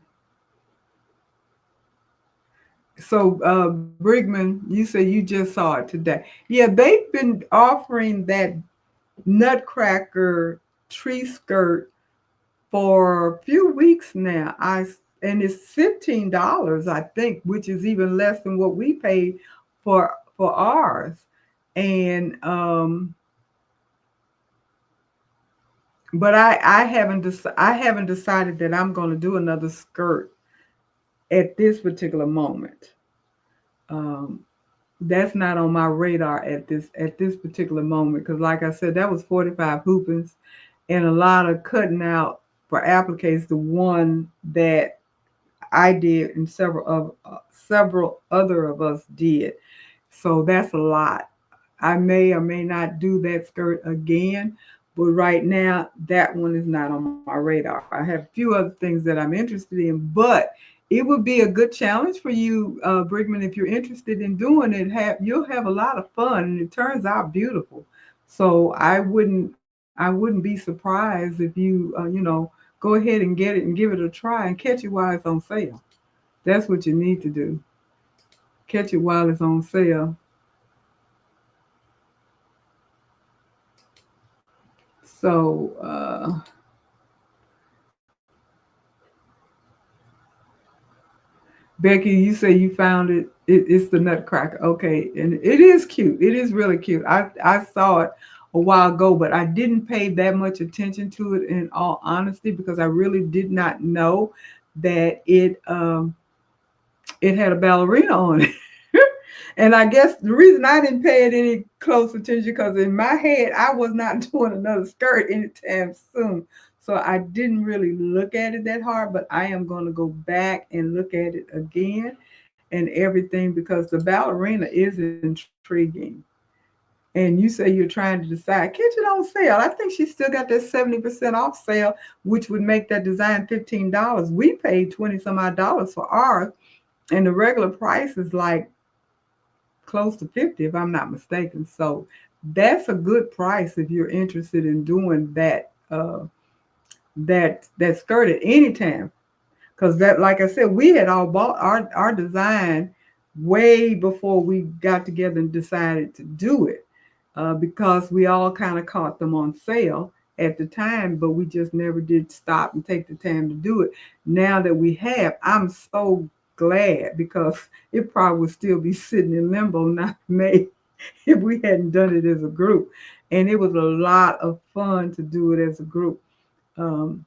So, Brigman, you say you just saw it today. Yeah, they've been offering that Nutcracker tree skirt for a few weeks now. And it's $15, I think, which is even less than what we paid for ours. And but I haven't decided that I'm going to do another skirt at this particular moment. Um, that's not on my radar at this particular moment because, like I said, that was 45 hoopings and a lot of cutting out for appliques. The one that I did and several other of us did. So that's a lot. I may or may not do that skirt again, but right now that one is not on my radar. I have a few other things that I'm interested in, but it would be a good challenge for you, Brigman, if you're interested in doing it. You'll have a lot of fun, and it turns out beautiful. So I wouldn't be surprised if you go ahead and get it and give it a try and catch it while it's on sale. That's what you need to do. Catch it while it's on sale. So, Becky, you say you found it's the Nutcracker. Okay, and it is cute. It is really cute. I saw it a while ago, but I didn't pay that much attention to it in all honesty because I really did not know that it had a ballerina on it. And I guess the reason I didn't pay it any close attention because in my head I was not doing another skirt anytime soon. So I didn't really look at it that hard, but I am going to go back and look at it again and everything because the ballerina is intriguing. And you say you're trying to decide, catch it on sale. I think she still got that 70% off sale, which would make that design $15. We paid 20 some odd dollars for ours, and the regular price is like close to 50 if I'm not mistaken. So that's a good price if you're interested in doing that skirt at any time. Because that, like I said, we had all bought our design way before we got together and decided to do it. Because we all kind of caught them on sale at the time, but we just never did stop and take the time to do it. Now that we have, I'm so glad because it probably would still be sitting in limbo, not made, if we hadn't done it as a group. And it was a lot of fun to do it as a group. Um,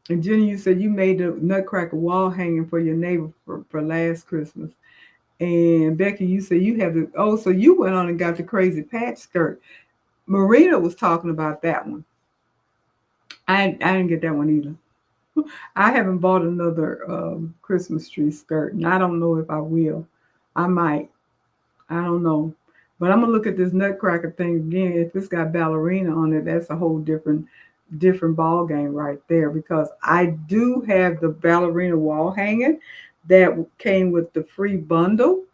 and Jenny, you said you made the Nutcracker wall hanging for your neighbor for last Christmas. And Becky, you said you have so you went on and got the crazy patch skirt. Marina was talking about that one. I didn't get that one either. I haven't bought another Christmas tree skirt, and I don't know if I will. I might. I don't know. But I'm gonna look at this Nutcracker thing again. If it's got ballerina on it, that's a whole different ball game right there. Because I do have the ballerina wall hanging that came with the free bundle,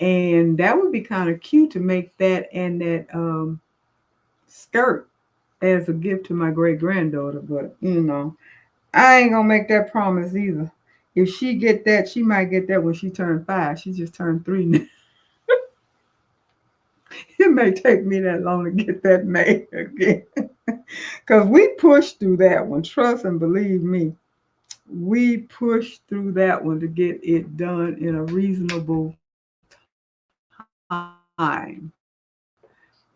and that would be kind of cute to make that and that skirt as a gift to my great granddaughter. But I ain't gonna make that promise either. If she get that, she might get that when she turned 5. She just turned 3 now. It may take me that long to get that made again. Because we pushed through that one. Trust and believe me. We pushed through that one to get it done in a reasonable time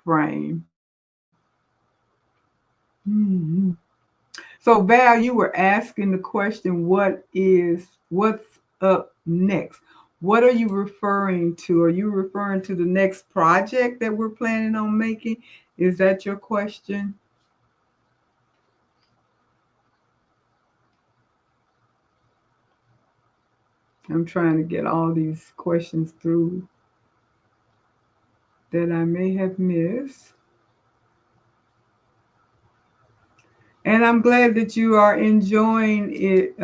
frame. Mhm. So Val, you were asking the question, what's up next? What are you referring to? Are you referring to the next project that we're planning on making? Is that your question? I'm trying to get all these questions through that I may have missed. And I'm glad that you are enjoying it,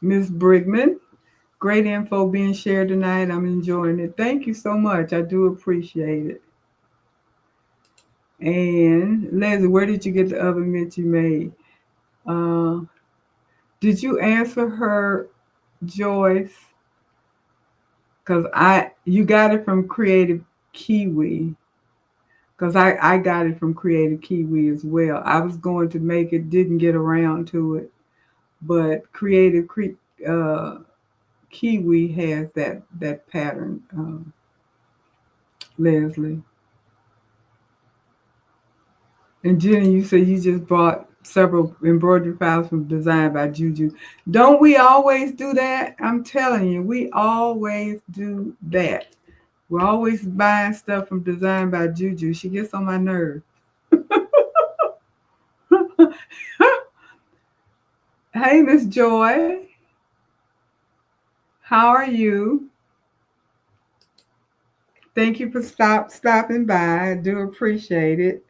Ms. Brigman. Great info being shared tonight. I'm enjoying it. Thank you so much. I do appreciate it. And Leslie, where did you get the oven mitt you made? Did you answer her, Joyce? Because you got it from Creative Kiwi. Because I got it from Creative Kiwi as well. I was going to make it, didn't get around to it. But Creative Kiwi has that pattern, Leslie. And Jenny, you said you just bought several embroidery files from Designed by Juju. Don't we always do that? I'm telling you, we always do that. We're always buying stuff from Designed by Juju. She gets on my nerves. Hey, Miss Joy. How are you? Thank you for stopping by. I do appreciate it.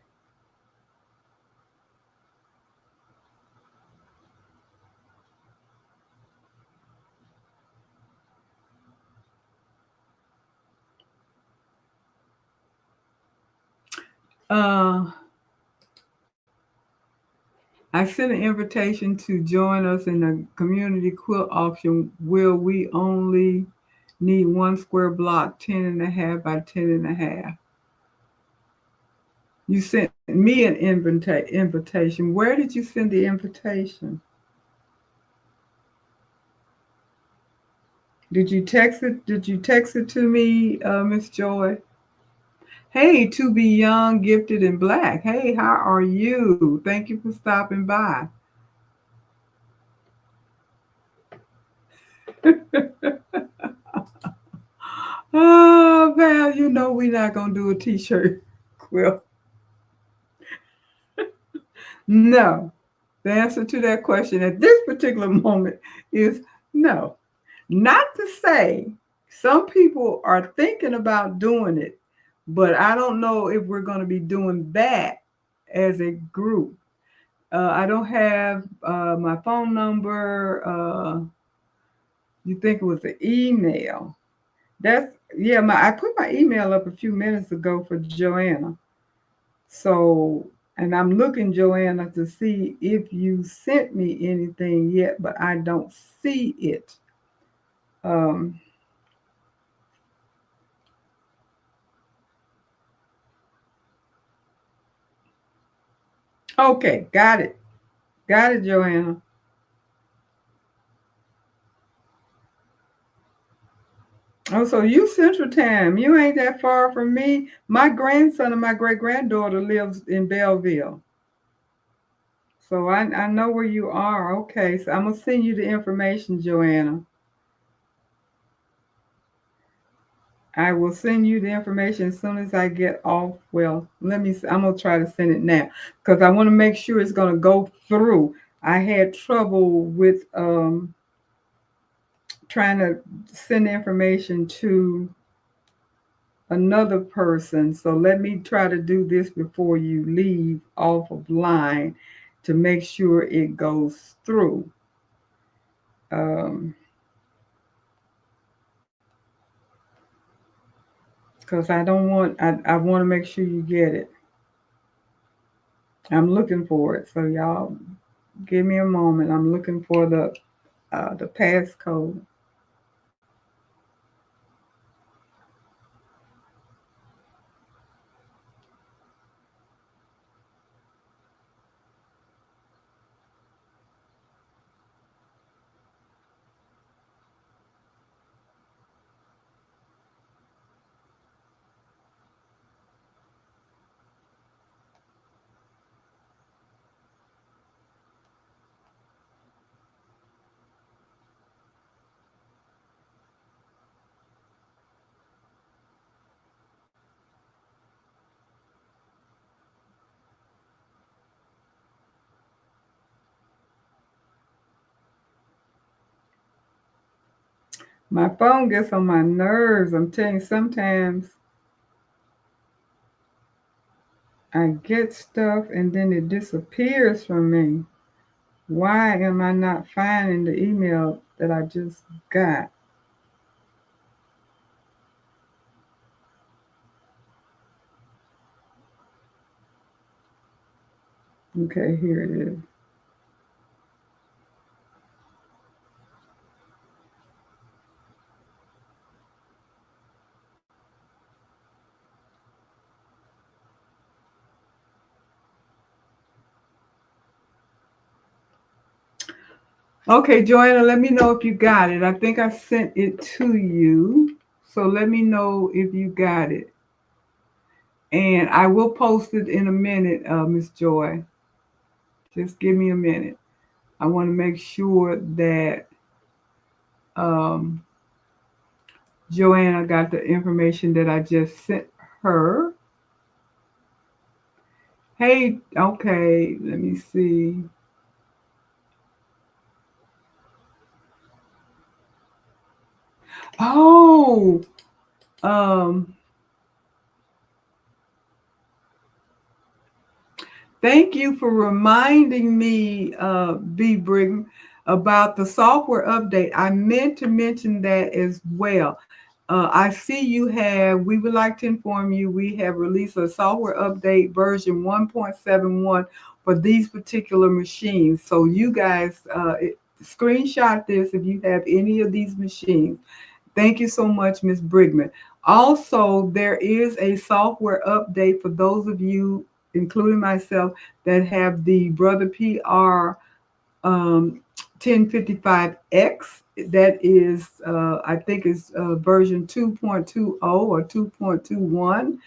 I sent an invitation to join us in the community quilt auction where we only need 1 square block, 10.5 by 10.5. You sent me an invitation. Where did you send the invitation? Did you text it? Did you text it to me, Miss Joy? Hey, to be young, gifted, and black. Hey, how are you? Thank you for stopping by. Oh, Val, you know we're not going to do a t-shirt quilt. No. The answer to that question at this particular moment is no. Not to say some people are thinking about doing it, but I don't know if we're going to be doing that as a group. I don't have my phone number. You think it was the email? I put my email up a few minutes ago for Joanna. So, and I'm looking, Joanna, to see if you sent me anything yet, but I don't see it. Okay, got it. Got it, Joanna. Oh, so you Central Time. You ain't that far from me. My grandson and my great-granddaughter lives in Belleville. So I know where you are. Okay, so I'm going to send you the information, Joanna. I will send you the information as soon as I get off. Well, I'm going to try to send it now because I want to make sure it's going to go through. I had trouble with trying to send information to another person. So let me try to do this before you leave off of line to make sure it goes through. Because I want to make sure you get it. I'm looking for it. So y'all give me a moment. I'm looking for the passcode. My phone gets on my nerves. I'm telling you, sometimes I get stuff and then it disappears from me. Why am I not finding the email that I just got? Okay, here it is. Okay, Joanna, let me know if you got it. I think I sent it to you. So let me know if you got it. And I will post it in a minute, Miss Joy. Just give me a minute. I want to make sure that um, Joanna got the information that I just sent her. Hey, okay, let me see. Oh, um, thank you for reminding me, B. Brigham, about the software update. I meant to mention that as well. I see you have, we would like to inform you, we have released a software update version 1.71 for these particular machines. So you guys screenshot this if you have any of these machines. Thank you so much, Ms. Brigman. Also, there is a software update for those of you, including myself, that have the Brother PR 1055X. That is, I think it's version 2.20 or 2.21.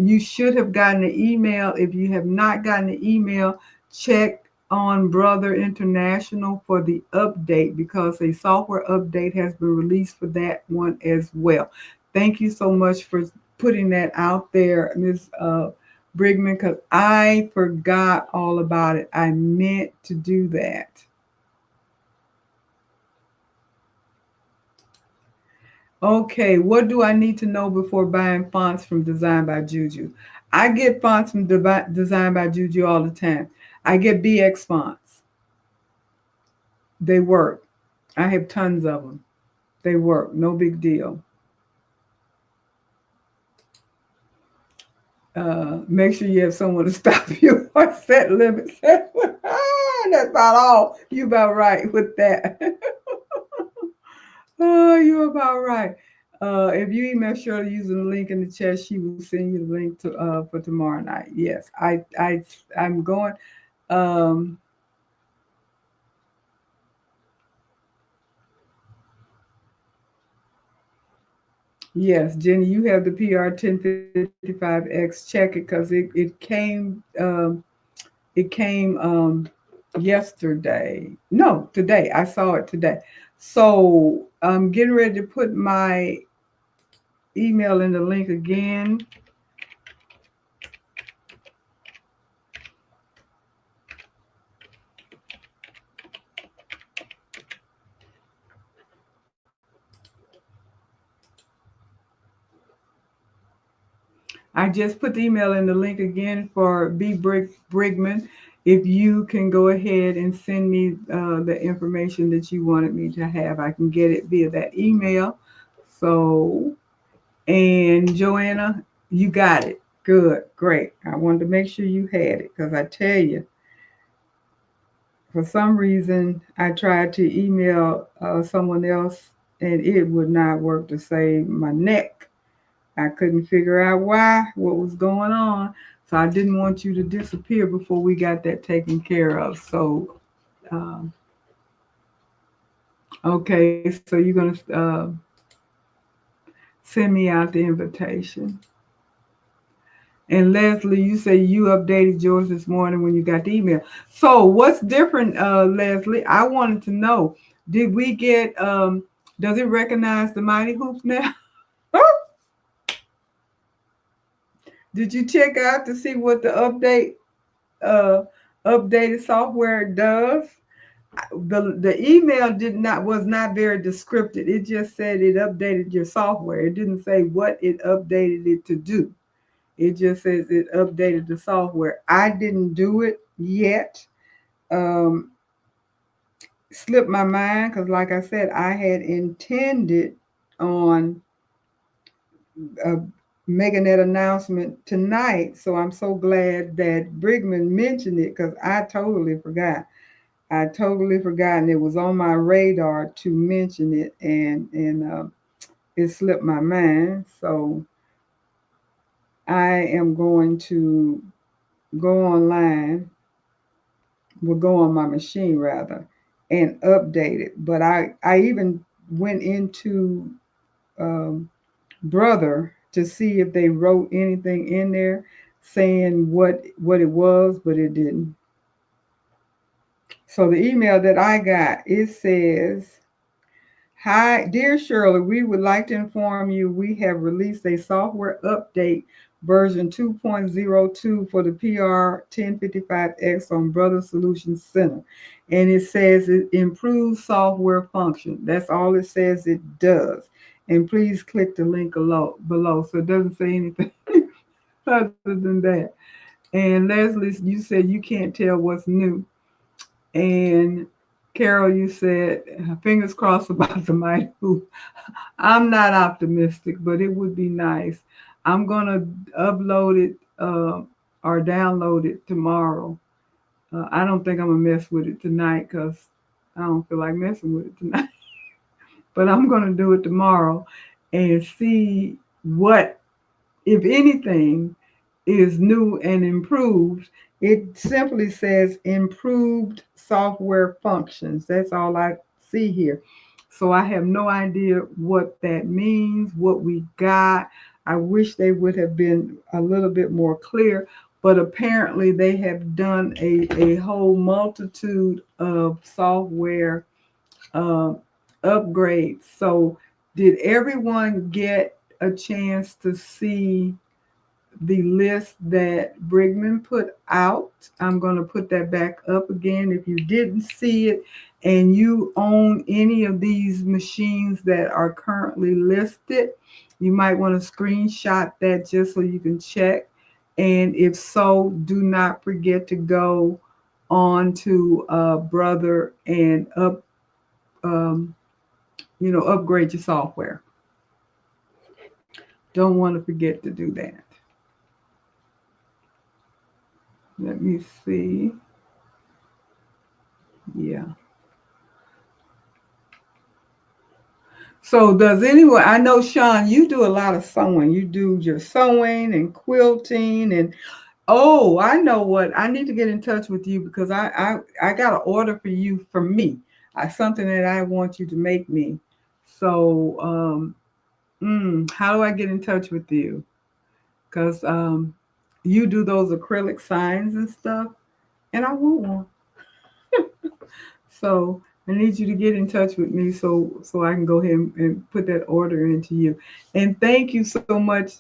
You should have gotten an email. If you have not gotten an email, check on Brother International for the update, because a software update has been released for that one as well. Thank you so much for putting that out there, Ms. Brigman, because I forgot all about it. I meant to do that. Okay, what do I need to know before buying fonts from Design by Juju? I get fonts from Design by Juju all the time. I get BX fonts. They work. I have tons of them. They work. No big deal. Make sure you have someone to stop you or set limits. That's about all. You about right with that. Oh, you're about right. If you email Shirley using the link in the chat, she will send you the link to for tomorrow night. Yes, I'm going. Um, yes, Jenny, you have the PR 1055X. Check it, because it came yesterday. No, today. I saw it today. So I'm getting ready to put my email in the link again. I just put the email in the link again for B. Brigman. If you can go ahead and send me the information that you wanted me to have, I can get it via that email. So, and Joanna, you got it. Good, great. I wanted to make sure you had it, because I tell you, for some reason, I tried to email someone else and it would not work to save my neck. I couldn't figure out what was going on. So I didn't want you to disappear before we got that taken care of. So, okay, so you're going to send me out the invitation. And Leslie, you say you updated yours this morning when you got the email. So what's different, Leslie? I wanted to know, did we get, does it recognize the Mighty Hoops now? Did you check out to see what the updated software does? the email was not very descriptive. It just said it updated your software. It didn't say what it updated it to do. It just says it updated the software. I didn't do it yet. Um, Slipped my mind because, like I said, I had intended on making that announcement tonight. So I'm so glad that Brigman mentioned it because I totally forgot. I totally forgot, and it was on my radar to mention it, and it slipped my mind. So I am going to go online. Will go on my machine rather, and update it. But I even went into Brother to see if they wrote anything in there saying what it was, but it didn't. So the email that I got, it says, "Hi, dear Shirley, we would like to inform you we have released a software update version 2.02 for the PR 1055X on Brother Solutions Center. And it says it improves software function. That's all it says it does. And please click the link below." So it doesn't say anything other than that. And Leslie, you said you can't tell what's new. And Carol, you said fingers crossed about the Mighty Who. I'm not optimistic, but it would be nice. I'm gonna upload it or download it tomorrow. I don't think I'm gonna mess with it tonight because I don't feel like messing with it tonight. But I'm gonna do it tomorrow and see what, if anything, is new and improved. It simply says improved software functions. That's all I see here. So I have no idea what that means, what we got. I wish they would have been a little bit more clear, but apparently they have done a whole multitude of software uh, upgrades. So did everyone get a chance to see the list that Brigman put out? I'm going to put that back up again. If you didn't see it and you own any of these machines that are currently listed, you might want to screenshot that just so you can check. And if so, do not forget to go on to Brother and upgrade your software. Don't want to forget to do that. Let me see. Yeah. So does anyone, I know Sean, you do a lot of sewing. You do your sewing and quilting and I know what. I need to get in touch with you because I got an order for you from me. Something that I want you to make me. So how do I get in touch with you? Because you do those acrylic signs and stuff, and I want one. So I need you to get in touch with me so I can go ahead and put that order into you. And thank you so much,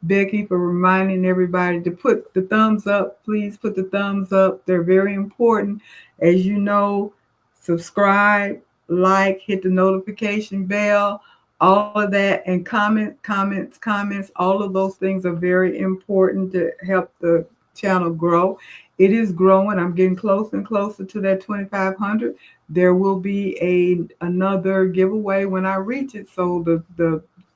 Becky, for reminding everybody to put the thumbs up. Please put the thumbs up. They're very important. As you know, subscribe, like, hit the notification bell, all of that, and comments. All of those things are very important to help the channel grow. It is growing. I'm getting closer and closer to that 2,500. There will be another giveaway when I reach it. So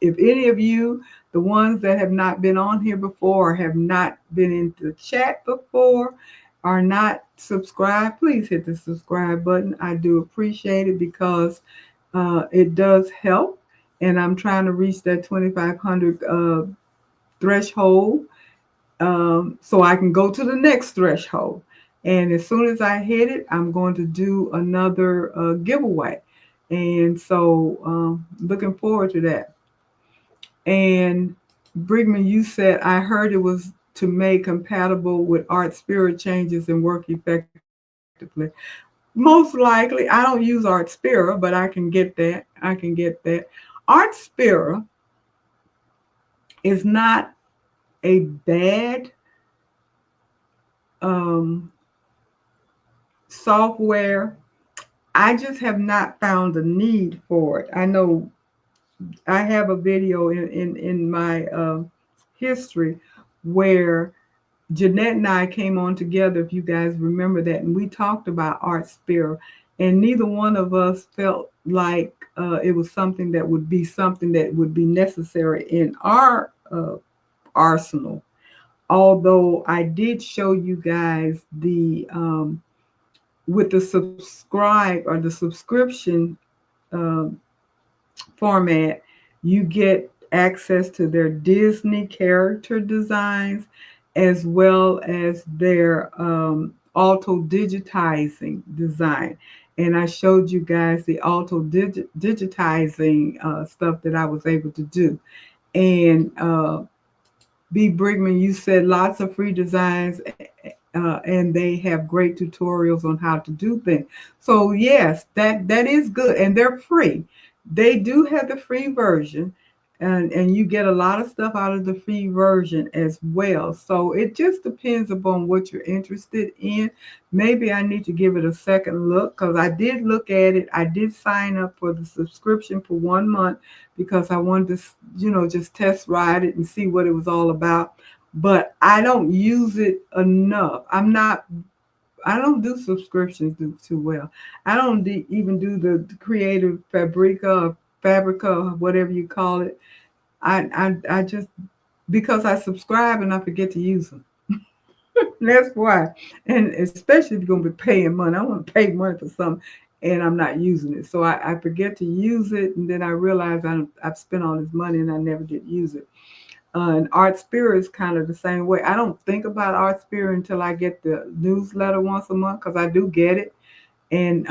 if any of you, the ones that have not been on here before or have not been in the chat before, are not subscribed, please hit the subscribe button. I do appreciate it because it does help. And I'm trying to reach that 2,500 threshold. So I can go to the next threshold. And as soon as I hit it, I'm going to do another giveaway. And so looking forward to that. And Brigman, you said, I heard it was to make compatible with Art Spirit changes and work effectively. Most likely, I don't use Art Spirit, but I can get that. Art Spirit is not a bad software. I just have not found a need for it. I know I have a video in my history where Jeanette and I came on together, if you guys remember that, and we talked about Art Sphere, and neither one of us felt like it was something that would be necessary in our arsenal. Although I did show you guys the with the subscribe or the subscription um, format, you get access to their Disney character designs as well as their auto digitizing design. And I showed you guys the auto digitizing stuff that I was able to do. And B. Brigman, you said lots of free designs, and they have great tutorials on how to do things. So yes, that is good, and they're free. They do have the free version, and you get a lot of stuff out of the free version as well. So it just depends upon what you're interested in. Maybe I need to give it a second look, because I did look at it. I did sign up for the subscription for 1 month because I wanted to, just test ride it and see what it was all about. But I don't use it enough. I don't do subscriptions too well. I don't even do the creative Fabrica, whatever you call it. I just, because I subscribe and I forget to use them. That's why. And especially if you're going to be paying money. I want to pay money for something and I'm not using it. So I forget to use it. And then I realize I've spent all this money and I never did use it. And Art Sphere is kind of the same way. I don't think about Art Sphere until I get the newsletter once a month, because I do get it. And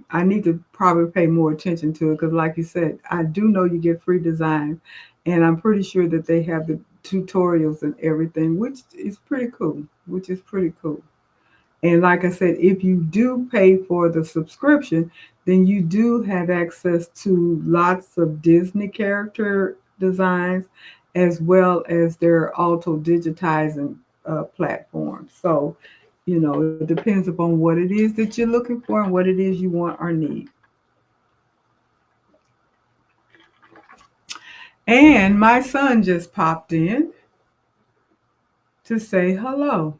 I need to probably pay more attention to it, because like you said, I do know you get free design. And I'm pretty sure that they have the tutorials and everything, which is pretty cool. And like I said, if you do pay for the subscription, then you do have access to lots of Disney character designs, as well as their auto digitizing platform. So, it depends upon what it is that you're looking for and what it is you want or need. And my son just popped in to say hello.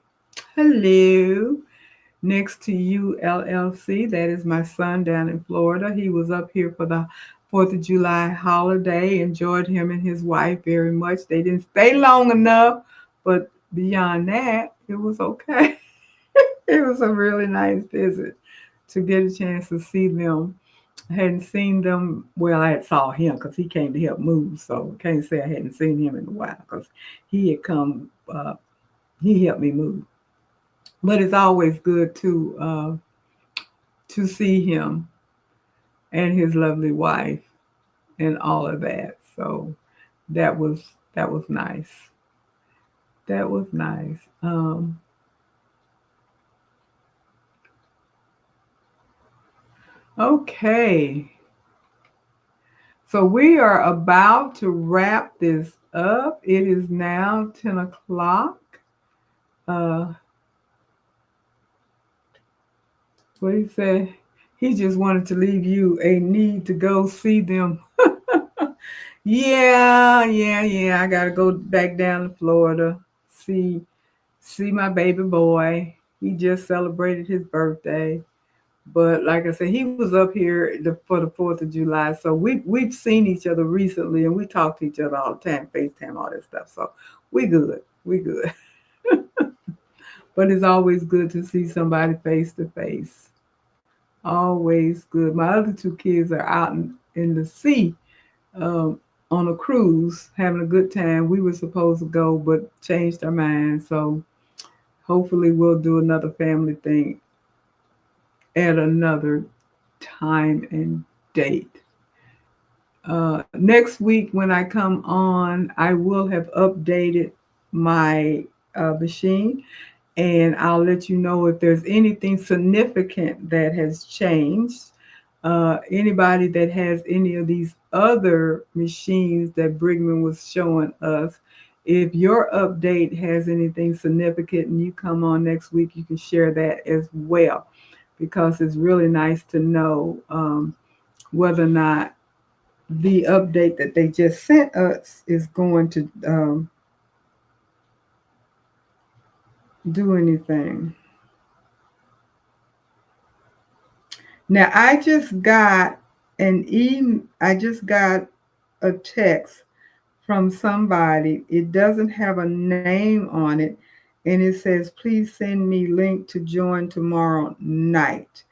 Hello. Next to you, LLC. That is my son down in Florida. He was up here for the 4th of July holiday. Enjoyed him and his wife very much. They didn't stay long enough, but beyond that, it was okay. It was a really nice visit to get a chance to see them. I hadn't seen them. Well, I had saw him because he came to help move. So I can't say I hadn't seen him in a while, because he had come, he helped me move. But it's always good to see him and his lovely wife and all of that. So that was nice. That was nice. Okay. So we are about to wrap this up. It is now 10 o'clock. What did he say? He just wanted to leave you a need to go see them. Yeah. I gotta go back down to Florida, see my baby boy. He just celebrated his birthday. But like I said, he was up here for the 4th of July. So we've seen each other recently, and we talk to each other all the time, FaceTime, all that stuff. So we good. But it's always good to see somebody face to face. Always good. My other 2 kids are out in the sea on a cruise, having a good time. We were supposed to go, but changed our minds. So hopefully we'll do another family thing at another time and date. Next week when I come on, I will have updated my machine, and I'll let you know if there's anything significant that has changed. Anybody that has any of these other machines that Brigman was showing us, if your update has anything significant and you come on next week, you can share that as well. because it's really nice to know whether or not the update that they just sent us is going to do anything. Now I just got a text from somebody. It doesn't have a name on it, and it says, please send me link to join tomorrow night.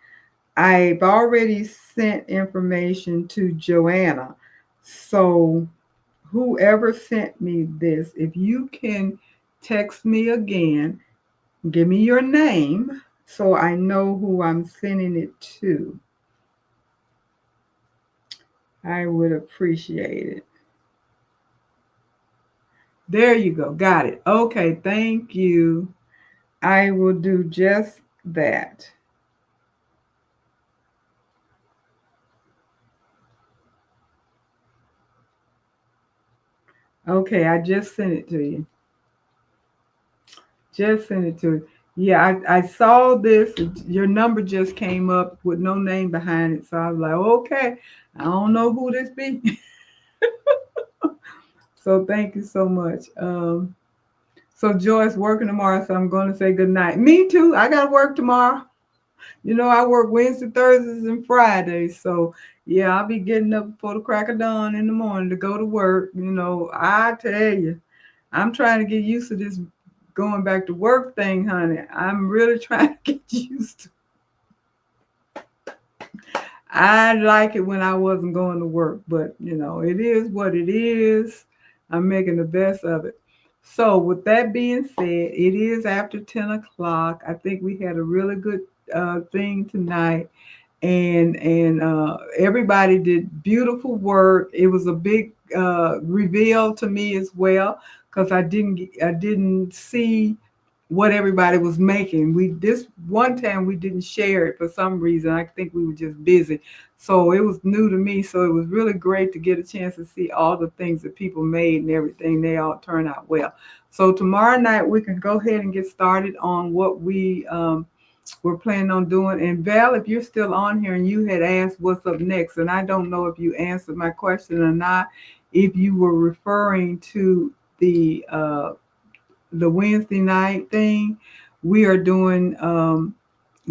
I've already sent information to Joanna. So whoever sent me this, if you can text me again, give me your name so I know who I'm sending it to. I would appreciate it. There you go. Got it. Okay. Thank you. I will do just that. Okay. I just sent it to you. Just sent it to you. Yeah, I saw this. Your number just came up with no name behind it. So I was like, okay, I don't know who this be. So thank you so much. So Joy's working tomorrow, so I'm going to say good night. Me too. I got to work tomorrow. You know, I work Wednesday, Thursdays, and Fridays. So yeah, I'll be getting up before the crack of dawn in the morning to go to work. You know, I tell you, I'm trying to get used to this going back to work thing, honey. I'm really trying to get used to it. I like it when I wasn't going to work, but you know, it is what it is. I'm making the best of it. So with that being said, it is after 10 o'clock. I think we had a really good thing tonight. And everybody did beautiful work. It was a big reveal to me as well, because I didn't see what everybody was making. This one time we didn't share it for some reason. I think we were just busy. So it was new to me. So it was really great to get a chance to see all the things that people made and everything. They all turned out well. So tomorrow night we can go ahead and get started on what we're planning on doing. And Val, if you're still on here and you had asked what's up next, and I don't know if you answered my question or not, if you were referring to the Wednesday night thing, we are doing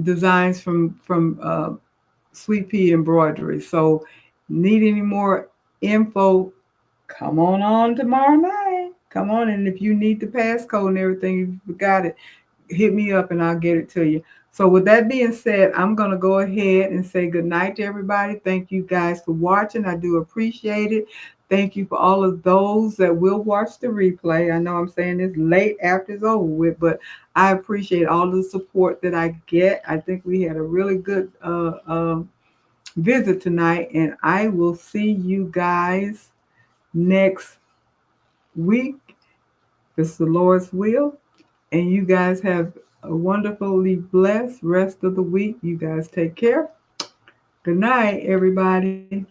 designs from Sweet Pea Embroidery. So need any more info, come on tomorrow night. Come on, and if you need the passcode and everything, if you forgot it, hit me up and I'll get it to you. So with that being said, I'm going to go ahead and say good night to everybody. Thank you guys for watching. I do appreciate it. Thank you for all of those that will watch the replay. I know I'm saying this late after it's over with, but I appreciate all the support that I get. I think we had a really good visit tonight, and I will see you guys next week. If it's the Lord's will. And you guys have a wonderfully blessed rest of the week. You guys take care. Good night, everybody.